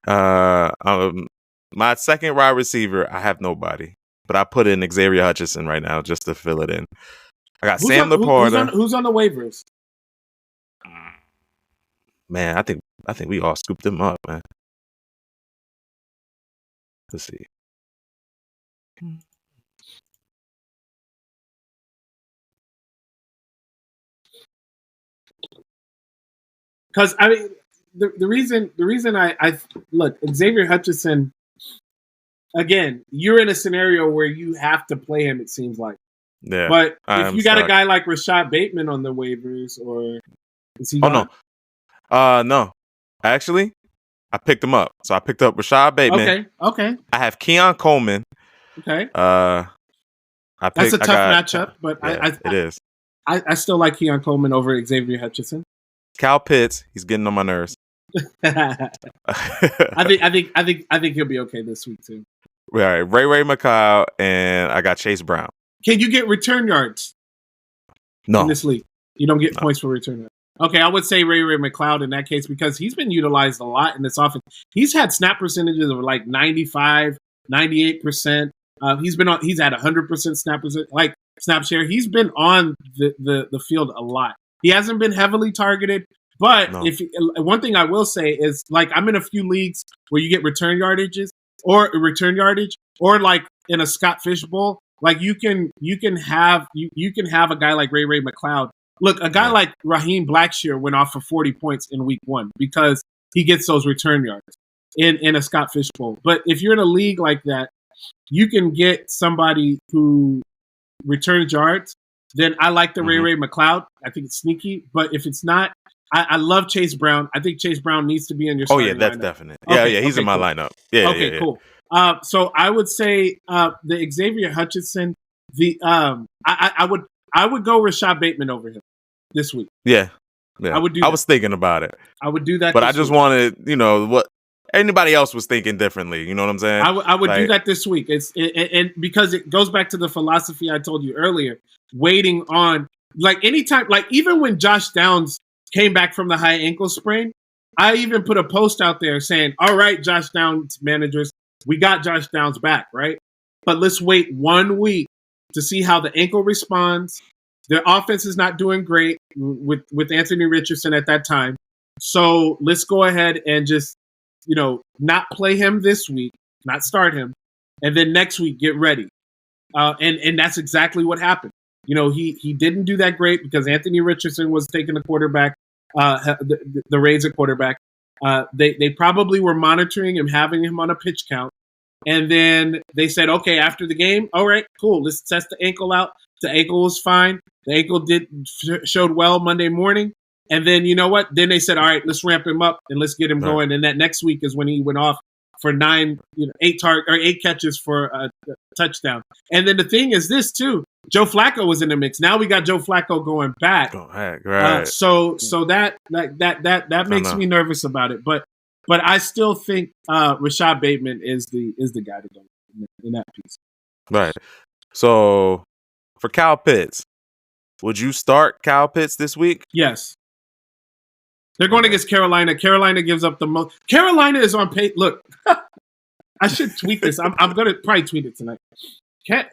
My second wide receiver, I have nobody, but I put in Xavier Hutchinson right now just to fill it in. I got Sam Laporta. Who's on the waivers? Man, I think we all scooped him up, man. Let's see. Because I mean, the reason I look, Xavier Hutchinson. Again, you're in a scenario where you have to play him. It seems like. Yeah. But if you got a guy like Rashad Bateman on the waivers, or is he? No. No. Actually, I picked him up. So I picked up Rashad Bateman. Okay. I have Keon Coleman. Okay. That's a tough matchup, but it is. I still like Keon Coleman over Xavier Hutchinson. Kyle Pitts, he's getting on my nerves. I think he'll be okay this week too. All right, Ray McLeod, and I got Chase Brown. Can you get return yards? No, in this league, you don't get points for return yards. Okay, I would say Ray McLeod in that case because he's been utilized a lot in this offense. He's had snap percentages of like 95, 98%. He's had 100% snap share. He's been on the field a lot. He hasn't been heavily targeted, but one thing I will say is like I'm in a few leagues where you get return yardage, or like in a Scott Fish Bowl, like you can have a guy like Ray McLeod. Look, a guy like Raheem Blackshear went off for 40 points in week 1 because he gets those return yards in a Scott Fish Bowl. But if you're in a league like that, you can get somebody who returns yards. Then I like the Ray McLeod. I think it's sneaky. But if it's not, I love Chase Brown. I think Chase Brown needs to be in your starting lineup. That's definite. He's in my lineup. Cool. So I would say the Xavier Hutchinson. I would go Rashad Bateman over him this week. Yeah. I would do. I was thinking about it. I would do that, but I just wanted, what anybody else was thinking differently. You know what I'm saying? I would do that this week. And because it goes back to the philosophy I told you earlier, waiting on like anytime, like even when Josh Downs came back from the high ankle sprain, I even put a post out there saying, "All right, Josh Downs managers, we got Josh Downs back, right? But let's wait 1 week to see how the ankle responds." Their offense is not doing great with Anthony Richardson at that time. So let's go ahead and just, not play him this week, not start him. And then next week, get ready. And that's exactly what happened. He didn't do that great because Anthony Richardson was taking the quarterback, the reins at quarterback. They probably were monitoring him, having him on a pitch count. And then they said, okay, after the game, all right, cool. Let's test the ankle out. The ankle was fine. The ankle showed well Monday morning. And then you know what? Then they said, all right, let's ramp him up and let's get him going. And that next week is when he went off for 8 catches for a touchdown. And then the thing is this too, Joe Flacco was in the mix. Now we got Joe Flacco going back. Right. So that makes me nervous about it. But I still think Rashad Bateman is the guy to go in that piece. Right. So for Kyle Pitts, would you start Kyle Pitts this week? Yes. They're going against Carolina. Carolina gives up the most. Carolina is on pace. Look, I should tweet this. I'm going to probably tweet it tonight.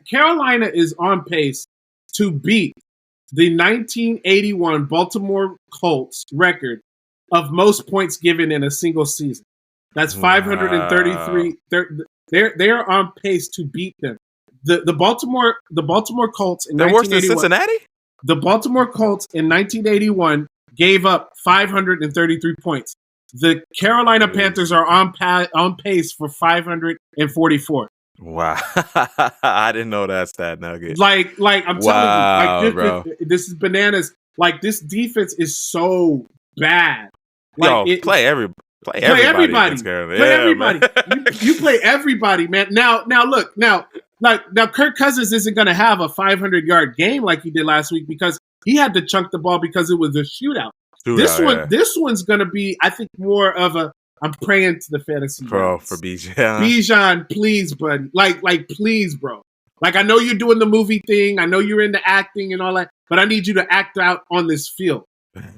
Carolina is on pace to beat the 1981 Baltimore Colts record of most points given in a single season. That's 533. They're on pace to beat them. The Baltimore Colts in 1981. They're worse than Cincinnati? The Baltimore Colts in 1981 gave up 533 points. The Carolina Panthers are on pace for 544. Wow. I didn't know that stat nugget. Like I'm telling you, like this is bananas. Like this defense is so bad. Like, play everybody. Play everybody. You play everybody, man. Now look, now Kirk Cousins isn't going to have a 500-yard game like he did last week because he had to chunk the ball because it was a shootout. This one's going to be, I think, more of a. I'm praying to the fantasy for Bijan. Bijan, please, buddy. Like, please, bro. Like, I know you're doing the movie thing. I know you're into acting and all that, but I need you to act out on this field.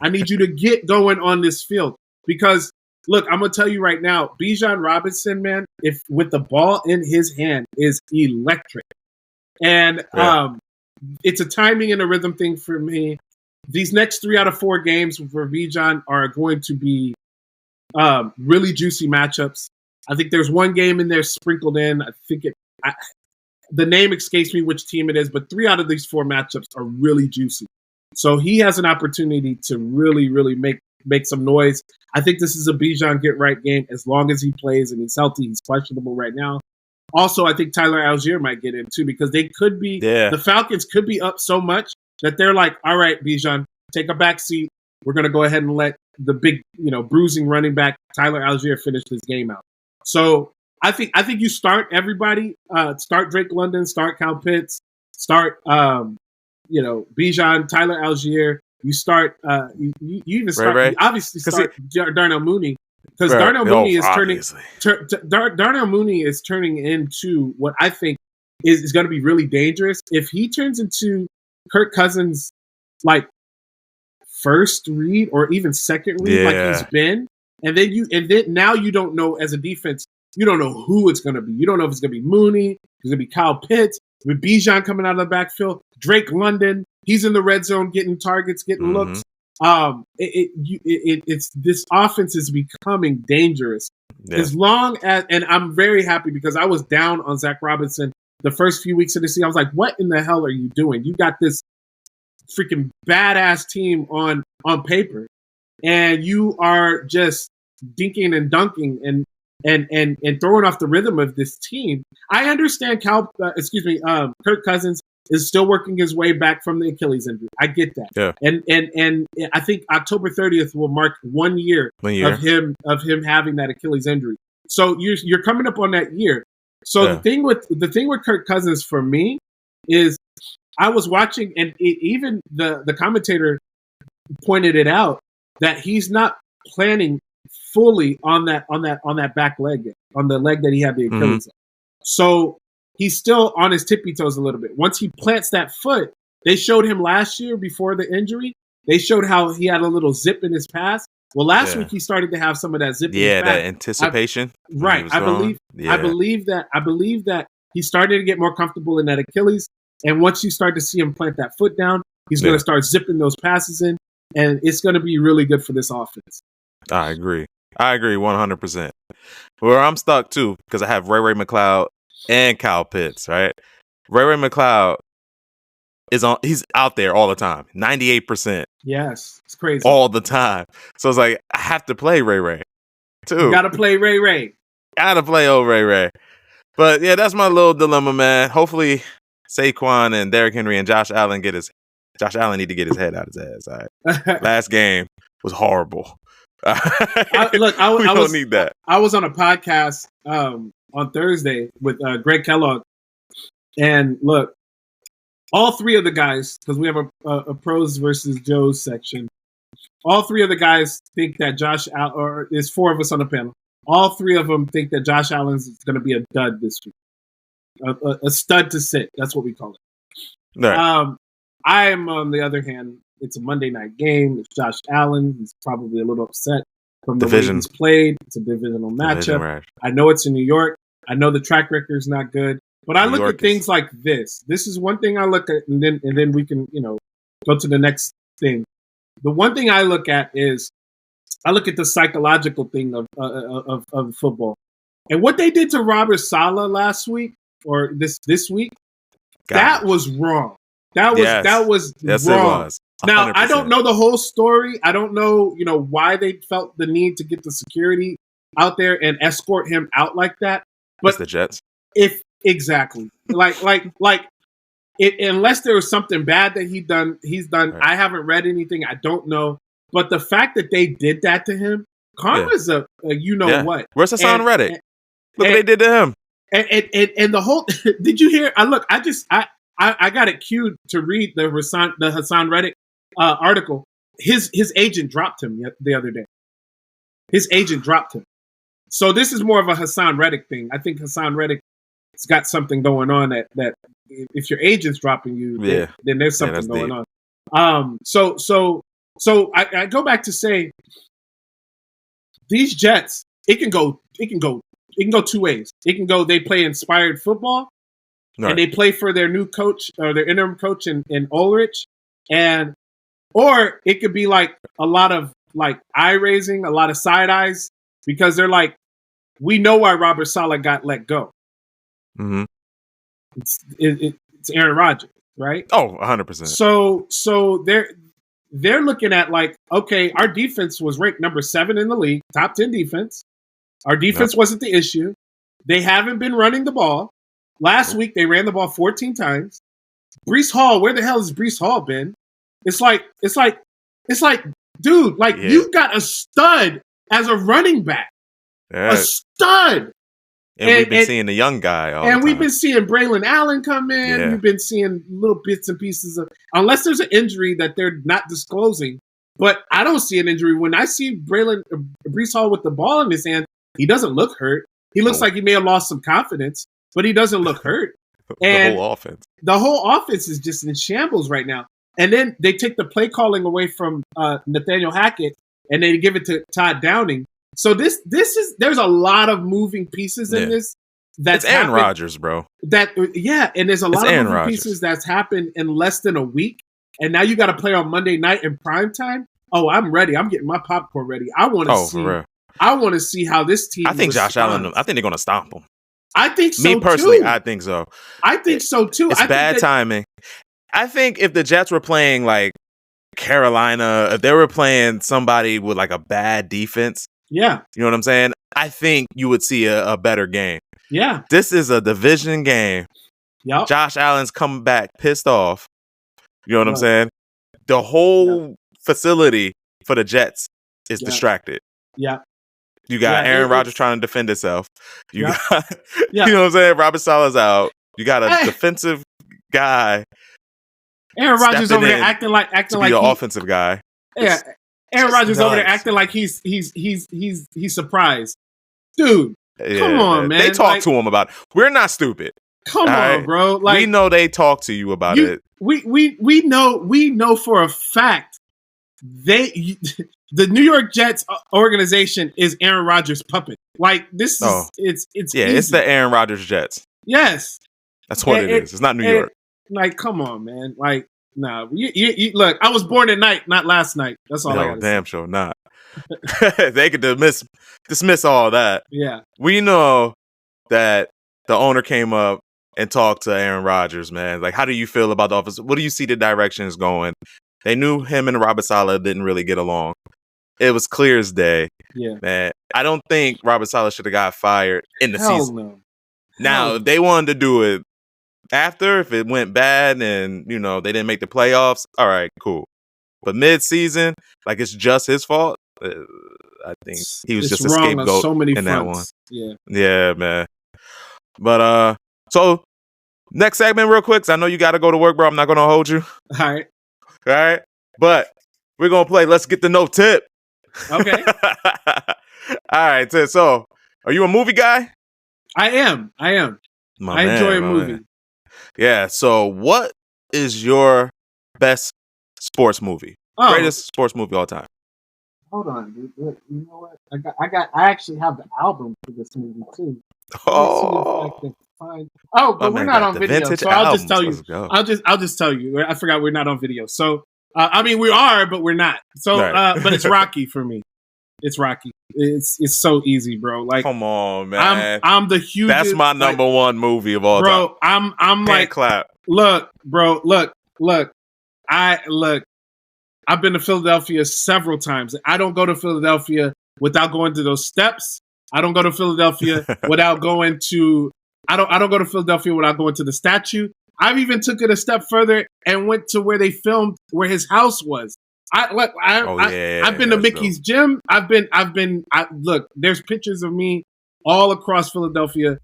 I need you to get going on this field because. Look, I'm going to tell you right now, Bijan Robinson, man, if with the ball in his hand is electric. And it's a timing and a rhythm thing for me. These next 3 out of 4 games for Bijan are going to be really juicy matchups. I think there's one game in there sprinkled in. I think the name escapes me which team it is, but 3 out of these 4 matchups are really juicy. So he has an opportunity to really, really make some noise. I think this is a Bijan get-right game as long as he plays and he's healthy. He's questionable right now. Also, I think Tyler Algier might get in too because they could be the Falcons could be up so much that they're like, all right, Bijan, take a back seat. We're going to go ahead and let the big, bruising running back Tyler Algier finish this game out. So I think you start everybody. Start Drake London, start Kyle Pitts, start, Bijan, Tyler Algier. You start. You even start. Ray. You obviously start Darnell Mooney because Darnell Mooney is Darnell Mooney is turning into what I think is going to be really dangerous if he turns into Kirk Cousins, like first read or even second read, like he's been, and then now you don't know as a defense. You don't know who it's going to be. You don't know if it's going to be Mooney, it's going to be Kyle Pitts, with Bijan coming out of the backfield, Drake London. He's in the red zone getting targets, getting looks. It's this offense is becoming dangerous. As long as, and I'm very happy because I was down on Zach Robinson the first few weeks of the season. I was like, what in the hell are you doing? You got this freaking badass team on paper, and you are just dinking and dunking and throwing off the rhythm of this team. I understand Kirk Cousins is still working his way back from the Achilles injury. I get that. Yeah. And I think October 30th will mark 1 year of him having that Achilles injury. So you're coming up on that year. So the thing with Kirk Cousins for me is I was watching, and even the commentator pointed it out that he's not planning fully on that back leg, on the leg that he had the Achilles. So he's still on his tippy toes a little bit. Once he plants that foot, they showed him last year before the injury. They showed how he had a little zip in his pass. Well, last week he started to have some of that zip in his pass. Yeah, that anticipation. I believe that he started to get more comfortable in that Achilles. And once you start to see him plant that foot down, he's going to start zipping those passes in, and it's going to be really good for this offense. I agree 100%. Where I'm stuck too, because I have Ray McCloud and Kyle Pitts, right? Ray McCloud he's out there all the time, 98%. Yes, it's crazy. All the time. So it's like, I have to play Ray too. You got to play Ray. Got to play old Ray. But yeah, that's my little dilemma, man. Hopefully Saquon and Derrick Henry and Josh Allen need to get his head out of his ass. All right. Last game was horrible. I don't need that. I was on a podcast on Thursday with Greg Kellogg, and look, all three of the guys, because we have a pros versus Joes section. All three of the guys think that or there's four of us on the panel. All three of them think that Josh Allen's going to be a dud this week, a stud to sit. That's what we call it. Right. I am, on the other hand, it's a Monday night game. It's Josh Allen. He's probably a little upset from the way he's played. It's a divisional matchup. Right. I know it's in New York. I know the track record is not good. But I look at things like this. This is one thing I look at, and then we can, go to the next thing. The one thing I look at is I look at the psychological thing of football. And what they did to Robert Saleh last week or this week, that was wrong. That was wrong. It was. 100%. Now, I don't know the whole story. I don't know, why they felt the need to get the security out there and escort him out like that. But it's the Jets. Exactly. Unless there was something bad that he's done. Right. I haven't read anything. I don't know. But the fact that they did that to him, karma's what. Where's Hassan Reddick? Look what they did to him. And the whole. Did you hear? I got it queued to read the Hassan Reddick article. His agent dropped him the other day. His agent dropped him. So this is more of a Hassan Reddick thing. I think Hassan Reddick has got something going on that if your agent's dropping you, then there's something going on. So I go back to say these Jets, it can go two ways. It can go, they play inspired football, right, and they play for their new coach or their interim coach in Ulrich, or it could be like a lot of like eye raising, a lot of side eyes, because they're like, we know why Robert Saleh got let go. Mm-hmm. It's Aaron Rodgers, right? Oh, 100%. So they're looking at like, okay, our defense was ranked number 7 in the league, top 10 defense. Our defense wasn't the issue. They haven't been running the ball. Last week they ran the ball 14 times. Breece Hall, where the hell has Breece Hall been? It's like, dude, you got a stud as a running back. Yeah. A stud. And we've been seeing the young guy all the time. We've been seeing Braylon Allen come in. Yeah. We've been seeing little bits and pieces of, unless there's an injury that they're not disclosing. But I don't see an injury. When I see Breece Hall with the ball in his hand, he doesn't look hurt. He looks like he may have lost some confidence, but he doesn't look hurt. And the whole offense is just in shambles right now. And then they take the play calling away from Nathaniel Hackett, and they give it to Todd Downing. So there's a lot of moving pieces in this. That's Aaron Rodgers, bro. And there's a lot of moving pieces that's happened in less than a week. And now you got to play on Monday night in prime time. Oh, I'm ready. I'm getting my popcorn ready. I want to see. I want to see how this team. I think Josh Allen. I think they're going to stomp him. I think so. Me personally, too. I think so. I think so too. It's bad timing. I think if the Jets were playing like Carolina, if they were playing somebody with like a bad defense, you know what I'm saying? I think you would see a better game. Yeah, this is a division game. Yep. Josh Allen's coming back pissed off. You know what I'm saying? The whole facility for the Jets is distracted. Yeah. You got Aaron Rodgers trying to defend himself. You got, you know what I'm saying? Robert Saleh's out. You got a defensive guy. Aaron Rodgers over there acting like an offensive guy. Yeah, Aaron Rodgers over there acting like he's surprised, dude. Come on, man. They talk to him about it. We're not stupid. Come on, bro. Like, we know they talk to you about it. We know for a fact the New York Jets organization is Aaron Rodgers' puppet. Like, this is it's easy. It's the Aaron Rodgers Jets. Yes, that's what it is. It's not New York. Like, come on, man. Like, nah. You look. I was born at night, not last night. That's all. I damn say. sure not. They could dismiss all that. Yeah, we know that the owner came up and talk to Aaron Rodgers, man. Like, how do you feel about the offense? What do you see the direction is going? They knew him and Robert Saleh didn't really get along. It was clear as day. Yeah, man. I don't think Robert Saleh should have got fired in the season. No. Now, if they wanted to do it after, if it went bad and, you know, they didn't make the playoffs, all right, cool. But mid-season, like, it's just his fault. I think he was just a scapegoat so many in fronts. that one. Yeah, man. But so next segment, real quick, 'cause I know you got to go to work, bro. I'm not going to hold you. All right. But we're going to play Let's Get to Know Tip. Okay. All right, Tip. So, are you a movie guy? I am. I enjoy a movie. Man. Yeah. So, what is your best sports movie? Greatest sports movie of all time? Hold on, dude. Look, you know what? I actually have the album for this movie too. But we're not on video, so I'll just tell you. I'll just tell you. I forgot we're not on video. So I mean, we are, but we're not. So, but it's Rocky for me. It's Rocky. It's so easy, bro. Like, come on, man. I'm the hugest. That's my number one movie of all time. Bro, I'm like, clap. Look, bro. Look. I've been to Philadelphia several times. I don't go to Philadelphia without going to those steps. I don't go to Philadelphia without going to. I don't go to Philadelphia without going to the statue. I've even took it a step further and went to where they filmed, where his house was. I've been to Mickey's gym. Look, there's pictures of me all across Philadelphia.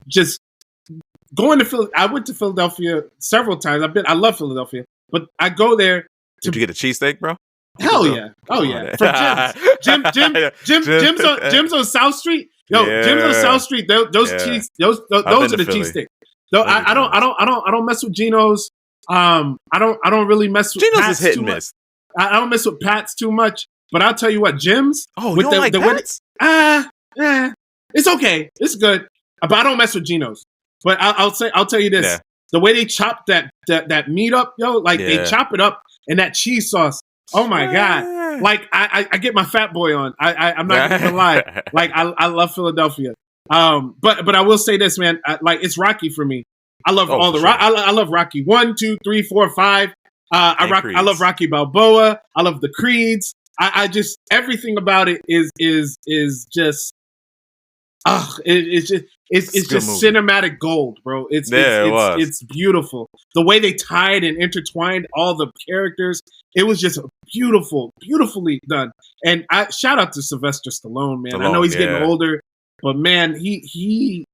Just going to Philadelphia. I went to Philadelphia several times. I love Philadelphia, but I go there. Did you get a cheesesteak, bro? Hell yeah! Oh yeah! From Jim's on South Street. Jim's on South Street. Those are the cheesesteaks. So I don't mess with Geno's. I don't really mess with Geno's Pat's is hit and miss. I don't mess with Pat's too much. But I'll tell you what, Jim's. Oh, you don't like Pat's? It's okay. It's good. But I don't mess with Geno's. But I'll tell you this: the way they chop that meat up, they chop it up. And that cheese sauce, oh my God! Like I get my fat boy on. I'm not gonna lie. Like I love Philadelphia. But I will say this, man. It's Rocky for me. I love I love Rocky 1, 2, 3, 4, 5. I love Rocky Balboa. I love the Creeds. I just everything about it is just. It's just cinematic gold, bro. It's beautiful. The way they tied and intertwined all the characters, it was just beautifully done. And I shout out to Sylvester Stallone, man. I know he's getting older, But man, you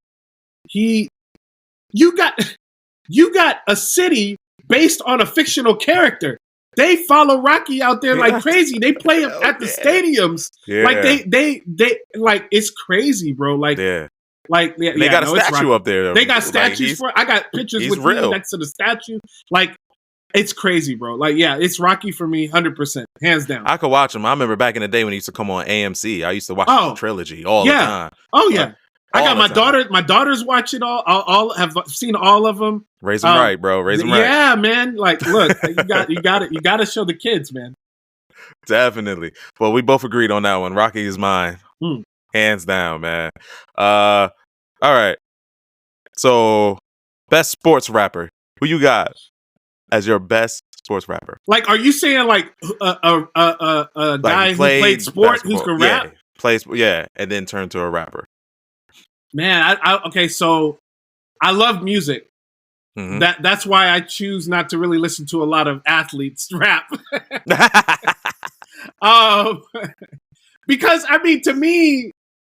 got a city based on a fictional character. They follow Rocky out there like crazy. They play him at the stadiums. Yeah. Like they like it's crazy, bro. Like Like they got a statue up there. They got statues for. I got pictures with me next to the statue. Like it's crazy, bro. Like it's Rocky for me, 100%, hands down. I could watch him. I remember back in the day when he used to come on AMC. I used to watch the trilogy all the time. Oh yeah. I got my daughter. My daughters watch it all. All have seen all of them. Raise them right, bro. Raise them right. Yeah, man. Like, look, you got it. You got to show the kids, man. Definitely. Well, we both agreed on that one. Rocky is mine, hands down, man. All right. So, best sports rapper. Who you got as your best sports rapper? Like, are you saying like a guy who played sport who can rap? And then turn to a rapper. Man, okay, so I love music. Mm-hmm. That's why I choose not to really listen to a lot of athletes rap. Because I mean, to me,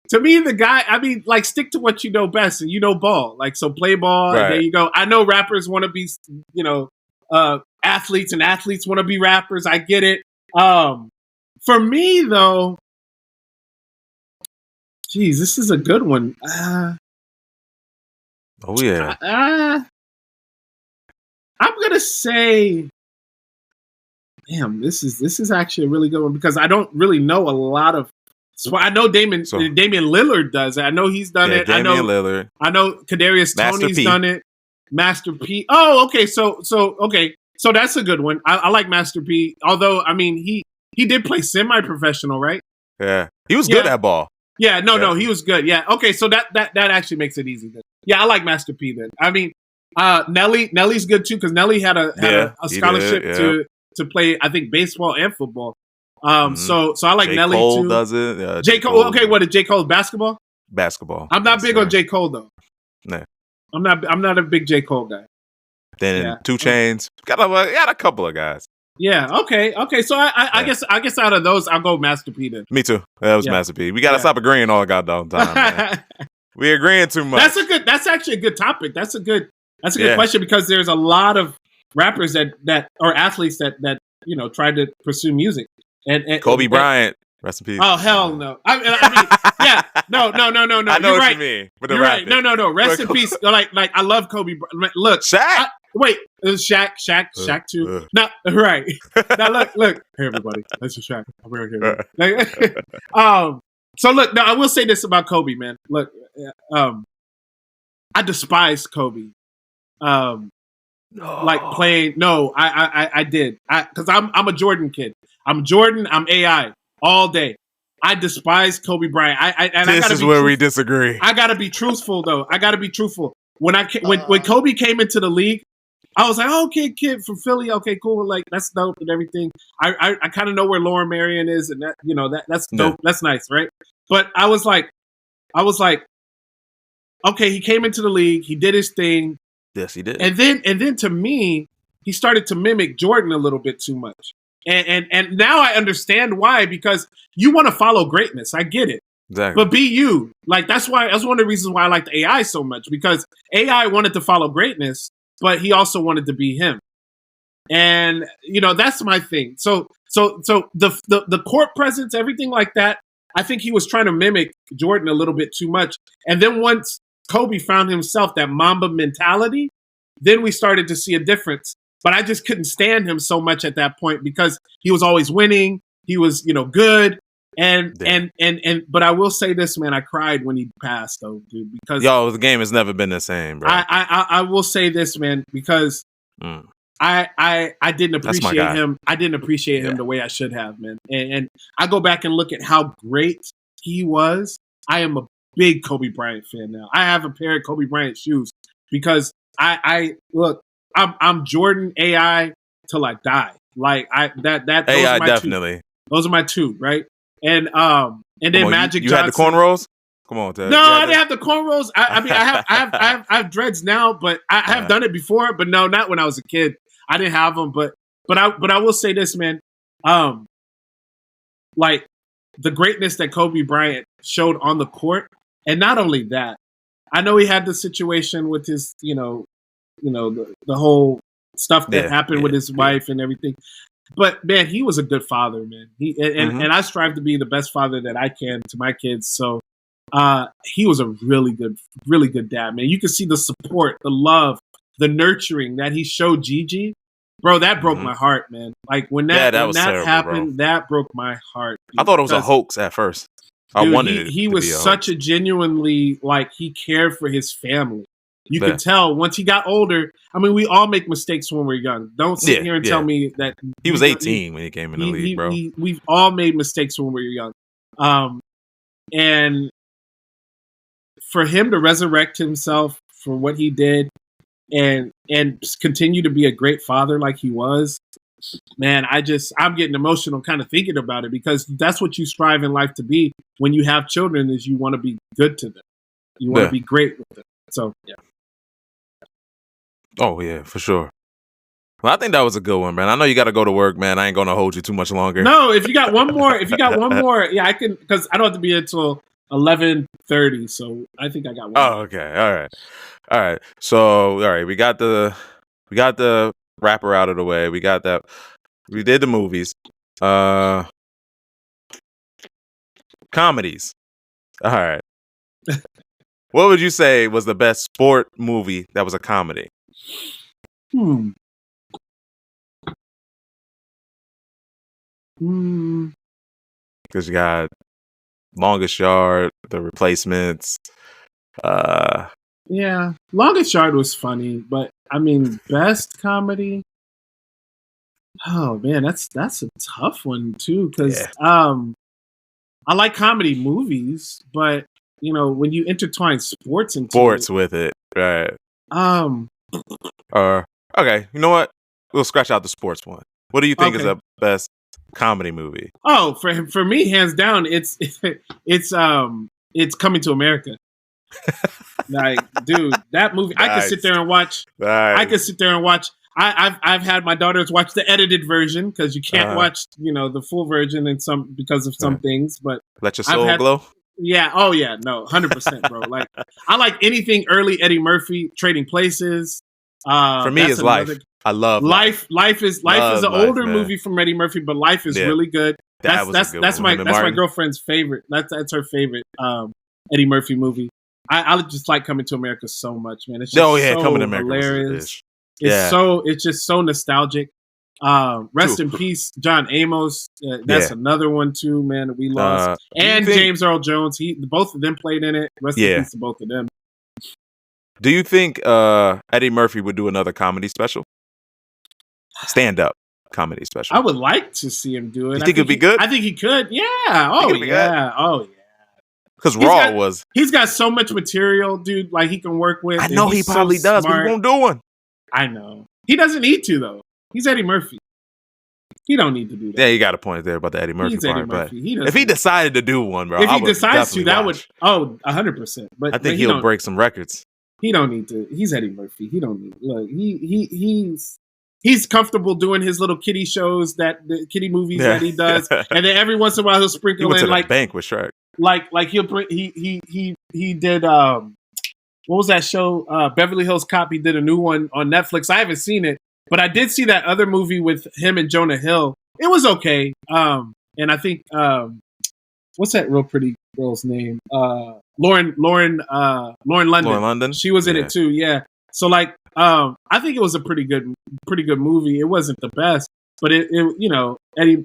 the guy, I mean, like, stick to what you know best, and you know ball. Like, so play ball, and there you go. I know rappers want to be, athletes, and athletes want to be rappers. I get it. For me, though, geez, this is a good one. Oh yeah. I'm gonna say, damn, this is actually a really good one because I don't really know a lot of. So I know Damian Lillard does it. I know he's done it. Damian Lillard. I know Kadarius Toney's done it. Master P. Oh, okay. So that's a good one. I like Master P. Although I mean he did play semi-professional, right? Yeah, he was good at ball. Yeah, no, he was good. Yeah, okay, so that actually makes it easy then. Yeah, I like Master P then. I mean, Nelly's good too because Nelly had a scholarship to play, I think, baseball and football. So I like Nelly too. J. Cole does it. Yeah, J. Cole. Okay, what is J. Cole? Basketball. I'm not big on J. Cole though. Nah. I'm not a big J. Cole guy. Then 2 Chainz got a couple of guys. Yeah. Okay. So I guess out of those, I'll go Master P then. Me too. That was Master P. We gotta stop agreeing all the goddamn time. Man. We agreeing too much. That's actually a good topic. That's a good question because there's a lot of rappers that or athletes that tried to pursue music. And Kobe Bryant, rest in peace. Oh hell no! I mean, yeah, no. I know You're what right. you mean. You're right. No. Rest in peace. Like I love Kobe. Look, Shaq. Wait, it was Shaq too. Not right. Now look. Hey everybody, that's a Shaq. I'm right here. So look, now I will say this about Kobe, man. Look, I despise Kobe. Like playing. No, I did. Because I'm a Jordan kid. I'm Jordan. I'm AI all day. I despise Kobe Bryant. This is where we disagree. I gotta be truthful though. When Kobe came into the league, I was like, oh, okay, kid from Philly. Okay, cool. Like that's dope and everything. I kind of know where Lauren Marion is, and that's dope. That's nice, right? But I was like, okay, he came into the league. He did his thing. Yes, he did. And then to me, he started to mimic Jordan a little bit too much. And now I understand why, because you want to follow greatness. I get it. Exactly. But be you. Like that's one of the reasons why I like the AI so much, because AI wanted to follow greatness, but he also wanted to be him. And that's my thing. So the court presence, everything like that, I think he was trying to mimic Jordan a little bit too much. And then once Kobe found himself that Mamba mentality, then we started to see a difference. But I just couldn't stand him so much at that point because he was always winning. He was, good. But I will say this, man, I cried when he passed though, dude, because the game has never been the same, bro. I will say this, man, because I didn't appreciate him. I didn't appreciate him the way I should have, man. And I go back and look at how great he was. I am a big Kobe Bryant fan now. I have a pair of Kobe Bryant shoes because I look. I'm Jordan AI till I die. Like that AI are definitely. Two. Those are my two, right? And then Magic you Johnson. had the cornrows? Come on, Ted. No, I didn't have the cornrows. I mean, I have dreads now, but I have done it before. But no, not when I was a kid. I didn't have them, but I will say this, man. Like the greatness that Kobe Bryant showed on the court, And not only that, I know he had the situation with his, the whole stuff that happened with his wife and everything. But man, he was a good father, man. And I strive to be the best father that I can to my kids. So he was a really good dad, man. You could see the support, the love, the nurturing that he showed Gigi. Bro, that broke my heart, man. Like when that terrible, happened, bro. That broke my heart. Dude, I thought it was a hoax at first. Dude, I wanted he was such a genuinely, like, he cared for his family. You could tell once he got older. I mean, we all make mistakes when we're young. Don't sit here and tell me that he was 18 when he came in the league, bro. We've all made mistakes when we were young. And for him to resurrect himself for what he did and continue to be a great father like he was, man, I'm getting emotional kind of thinking about it, because that's what you strive in life to be when you have children, is you want to be good to them. You want to be great with them. So, yeah. Oh, yeah, for sure. Well, I think that was a good one, man. I know you got to go to work, man. I ain't going to hold you too much longer. No, if you got one more, yeah, I can, because I don't have to be until 11:30, so I think I got one. Oh, okay. All right. So, all right, we got the rapper out of the way. We got that. We did the movies. Comedies. All right. What would you say was the best sport movie that was a comedy? Because you got Longest Yard, The Replacements. Yeah, Longest Yard was funny, but I mean, best comedy. Oh man, that's a tough one too, because I like comedy movies, but when you intertwine sports with it, right? Okay, you know what? We'll scratch out the sports one. What do you think is the best comedy movie? Oh, for me, hands down, it's Coming to America. Like, dude, that movie, nice. I could sit there and watch. Nice. I've had my daughters watch the edited version, because you can't watch the full version because of some things. But Let Your Soul Glow. Yeah. Oh yeah. No. 100%, bro. Like, I like anything early Eddie Murphy. Trading Places. For me, it's Life. I love Life. Life is an older movie from Eddie Murphy, but Life is really good. That's my girlfriend's favorite. That's her favorite Eddie Murphy movie. I just like Coming to America so much, man. It's just Coming to America hilarious. It's just so nostalgic. Rest in peace, John Amos. That's another one too, man, that we lost. And James Earl Jones. Both of them played in it. Rest in peace to both of them. Do you think Eddie Murphy would do another comedy special? Stand-up comedy special. I would like to see him do it. You think it'd be good? I think he could. Yeah. Oh yeah. Oh yeah. Because Raw was. He's got so much material, dude. Like, he can work with. I know he probably does, but he won't do one. I know. He doesn't need to, though. He's Eddie Murphy. He don't need to do that. Yeah, you got a point there about the Eddie Murphy part. But if he decided to do one, bro, if he decides to, that would 100%. But I think he'll break some records. He don't need to. He's Eddie Murphy. He don't need. Like, he's comfortable doing his little kiddie shows, the kiddie movies that he does, and then every once in a while he'll sprinkle in like bank with Shrek. Like he'll bring he did what was that show? Beverly Hills Cop. He did a new one on Netflix. I haven't seen it, but I did see that other movie with him and Jonah Hill. It was okay. And I think what's that real pretty girl's name? Lauren London. Lauren London. She was in it too. Yeah. So like I think it was a pretty good movie. It wasn't the best, but it Eddie.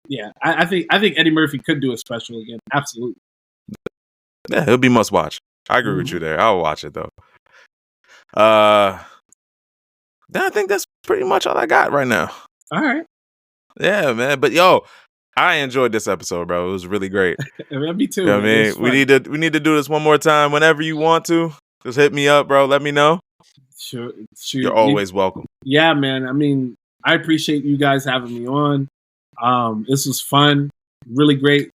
Yeah, I think Eddie Murphy could do a special again. Absolutely. Yeah, it'll be must watch. I agree with you there. I'll watch it though. I think that's pretty much all I got right now. All right. Yeah, man. But I enjoyed this episode, bro. It was really great. Me too. You know what I mean? We need to do this one more time. Whenever you want to, just hit me up, bro. Let me know. Sure. You're always welcome. Yeah, man. I mean, I appreciate you guys having me on. This was fun, really great,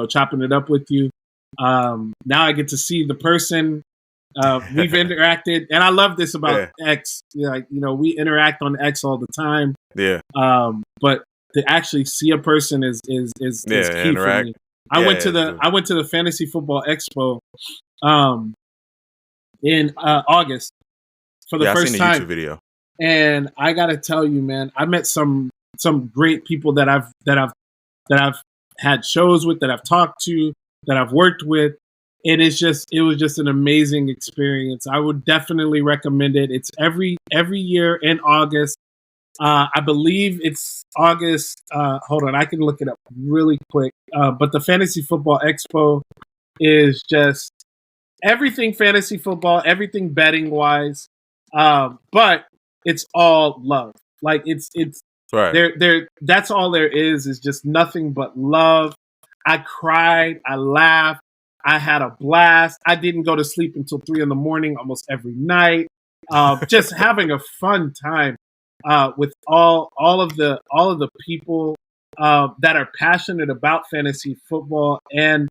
chopping it up with you. Now I get to see the person we've interacted, and I love this about X. Like, we interact on X all the time. Yeah. But to actually see a person is key for me. I went to do. the Fantasy Football Expo um, in August for the I first seen the YouTube time, video. and I gotta tell you, man, I met some great people that I've had shows with, that I've talked to, that I've worked with. It was just an amazing experience. I would definitely recommend it. It's every year in August. I believe it's August. Hold on, I can look it up really quick. But the Fantasy Football Expo is just everything fantasy football, everything betting wise. But it's all love. Like it's Right. there. That's all there is just nothing but love. I cried. I laughed. I had a blast. I didn't go to sleep until 3 a.m. almost every night. Just having a fun time with all of the people that are passionate about fantasy football and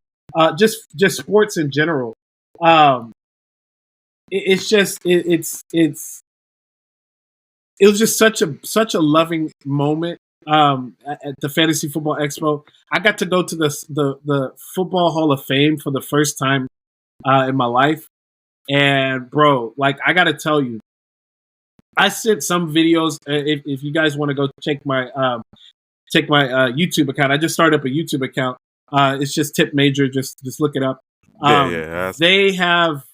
just sports in general. Um, it's just it was just such a loving moment at the Fantasy Football Expo. I got to go to the Football Hall of Fame for the first time in my life, and bro, like I got to tell you, I sent some videos. If you guys want to go check my YouTube account, I just started up a YouTube account. It's just Tipp Major. Just look it up. They have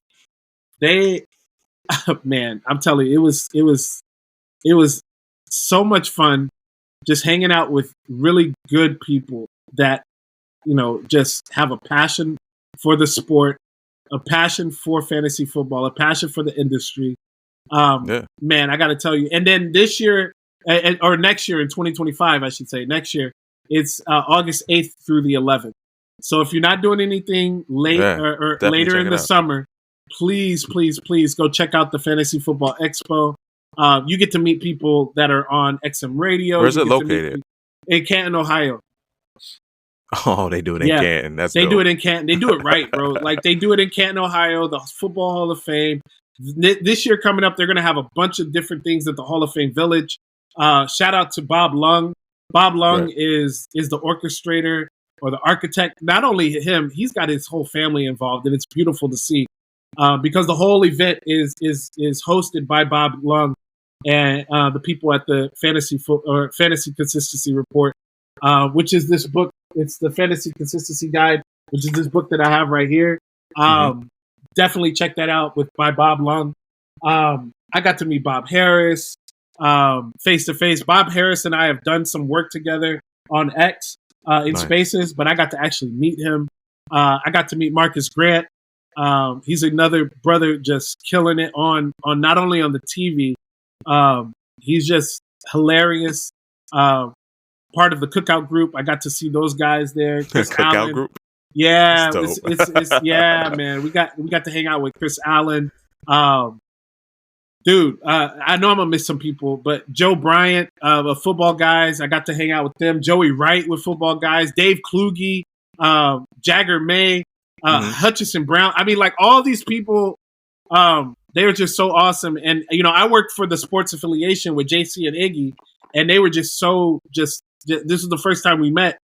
they man, I'm telling you, it was so much fun just hanging out with really good people that just have a passion for the sport, a passion for fantasy football, a passion for the industry. Man, I got to tell you. And then this year, or next year in 2025, I should say, next year, it's August 8th through the 11th. So if you're not doing anything late or later in the summer, please go check out the Fantasy Football Expo. You get to meet people that are on XM Radio. Where's it located? In Canton, Ohio. Oh, they do it in Canton. They do it in Canton. They do it right, bro. Like they do it in Canton, Ohio, the Football Hall of Fame. This year coming up, they're going to have a bunch of different things at the Hall of Fame Village. Shout out to Bob Lung. Bob Lung is the orchestrator or the architect. Not only him, he's got his whole family involved, and it's beautiful to see because the whole event is hosted by Bob Lung and the people at the Fantasy Consistency Report, which is this book. It's the Fantasy Consistency Guide, which is this book that I have right here. Definitely check that out by Bob Lung. I got to meet Bob Harris face to face. Bob Harris and I have done some work together on X in Spaces, but I got to actually meet him. I got to meet Marcus Grant. He's another brother just killing it on not only on the TV. He's just hilarious. Part of the Cookout group. I got to see those guys there. Chris Cookout Allen. group. Yeah, it's yeah, man. We got to hang out with Chris Allen. Dude, I know I'm gonna miss some people, but Joe Bryant of Football Guys, I got to hang out with them. Joey Wright with Football Guys. Dave Kluge, Jagger May, Hutchison Brown. I mean, like all these people, they were just so awesome. And I worked for the sports affiliation with JC and Iggy, and they were just this was the first time we met.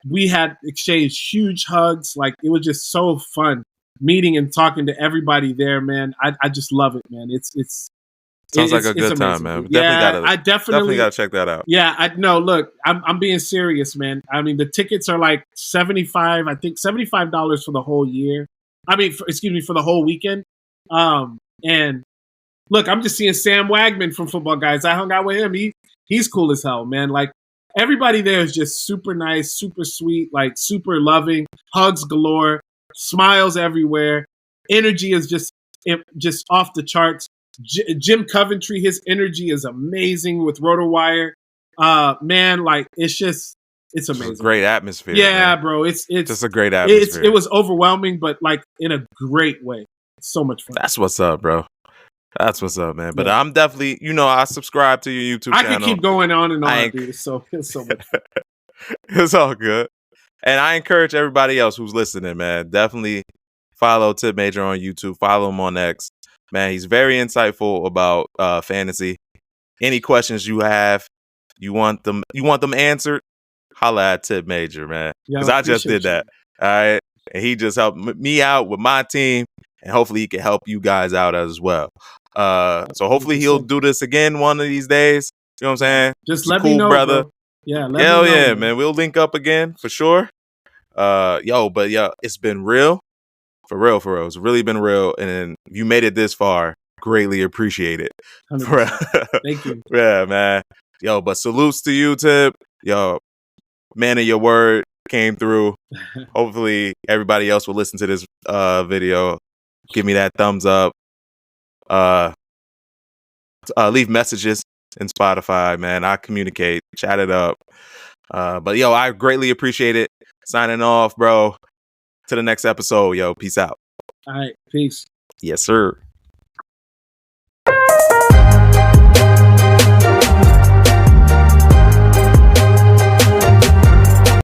We had exchanged huge hugs. Like it was just so fun meeting and talking to everybody there, man. I just love it, man. Sounds like a good time, man. I definitely gotta check that out. Yeah, look, I'm being serious, man. I mean, the tickets are like $75 for the whole year. I mean, for the whole weekend. And look, I'm just seeing Sam Wagman from Football Guys. I hung out with him. He's cool as hell, man. Like everybody there is just super nice, super sweet, like super loving, hugs galore, smiles everywhere. Energy is just off the charts. Jim Coventry, his energy is amazing with RotoWire. Man, like it's amazing. It's a great atmosphere. Yeah, man. bro. It's just a great atmosphere. It was overwhelming, but like in a great way. It's so much fun. That's what's up, bro. That's what's up, man. But I'm definitely, I subscribe to your YouTube channel. I can keep going on and on, dude. It's so much fun. It's all good. And I encourage everybody else who's listening, man, definitely follow Tipp Major on YouTube. Follow him on X. Man, he's very insightful about fantasy. Any questions you have, you want them answered, holla at Tipp Major, man. Because I just did that. All right. And he just helped me out with my team. And hopefully he can help you guys out as well. So hopefully he'll do this again one of these days. You know what I'm saying? Just He's let cool me know, brother. bro. Yeah, let Hell me know. Yeah, man. We'll link up again for sure. It's been real. For real. It's really been real. And if you made it this far, greatly appreciate it. 100%. Thank you. Yeah, man. Yo, but salutes to you, Tipp. Yo, man of your word came through. Hopefully everybody else will listen to this video. Give me that thumbs up. Leave messages in Spotify, man. I communicate, chat it up. But yo, I greatly appreciate it. Signing off, bro. To the next episode, yo. Peace out. All right, peace. Yes, sir.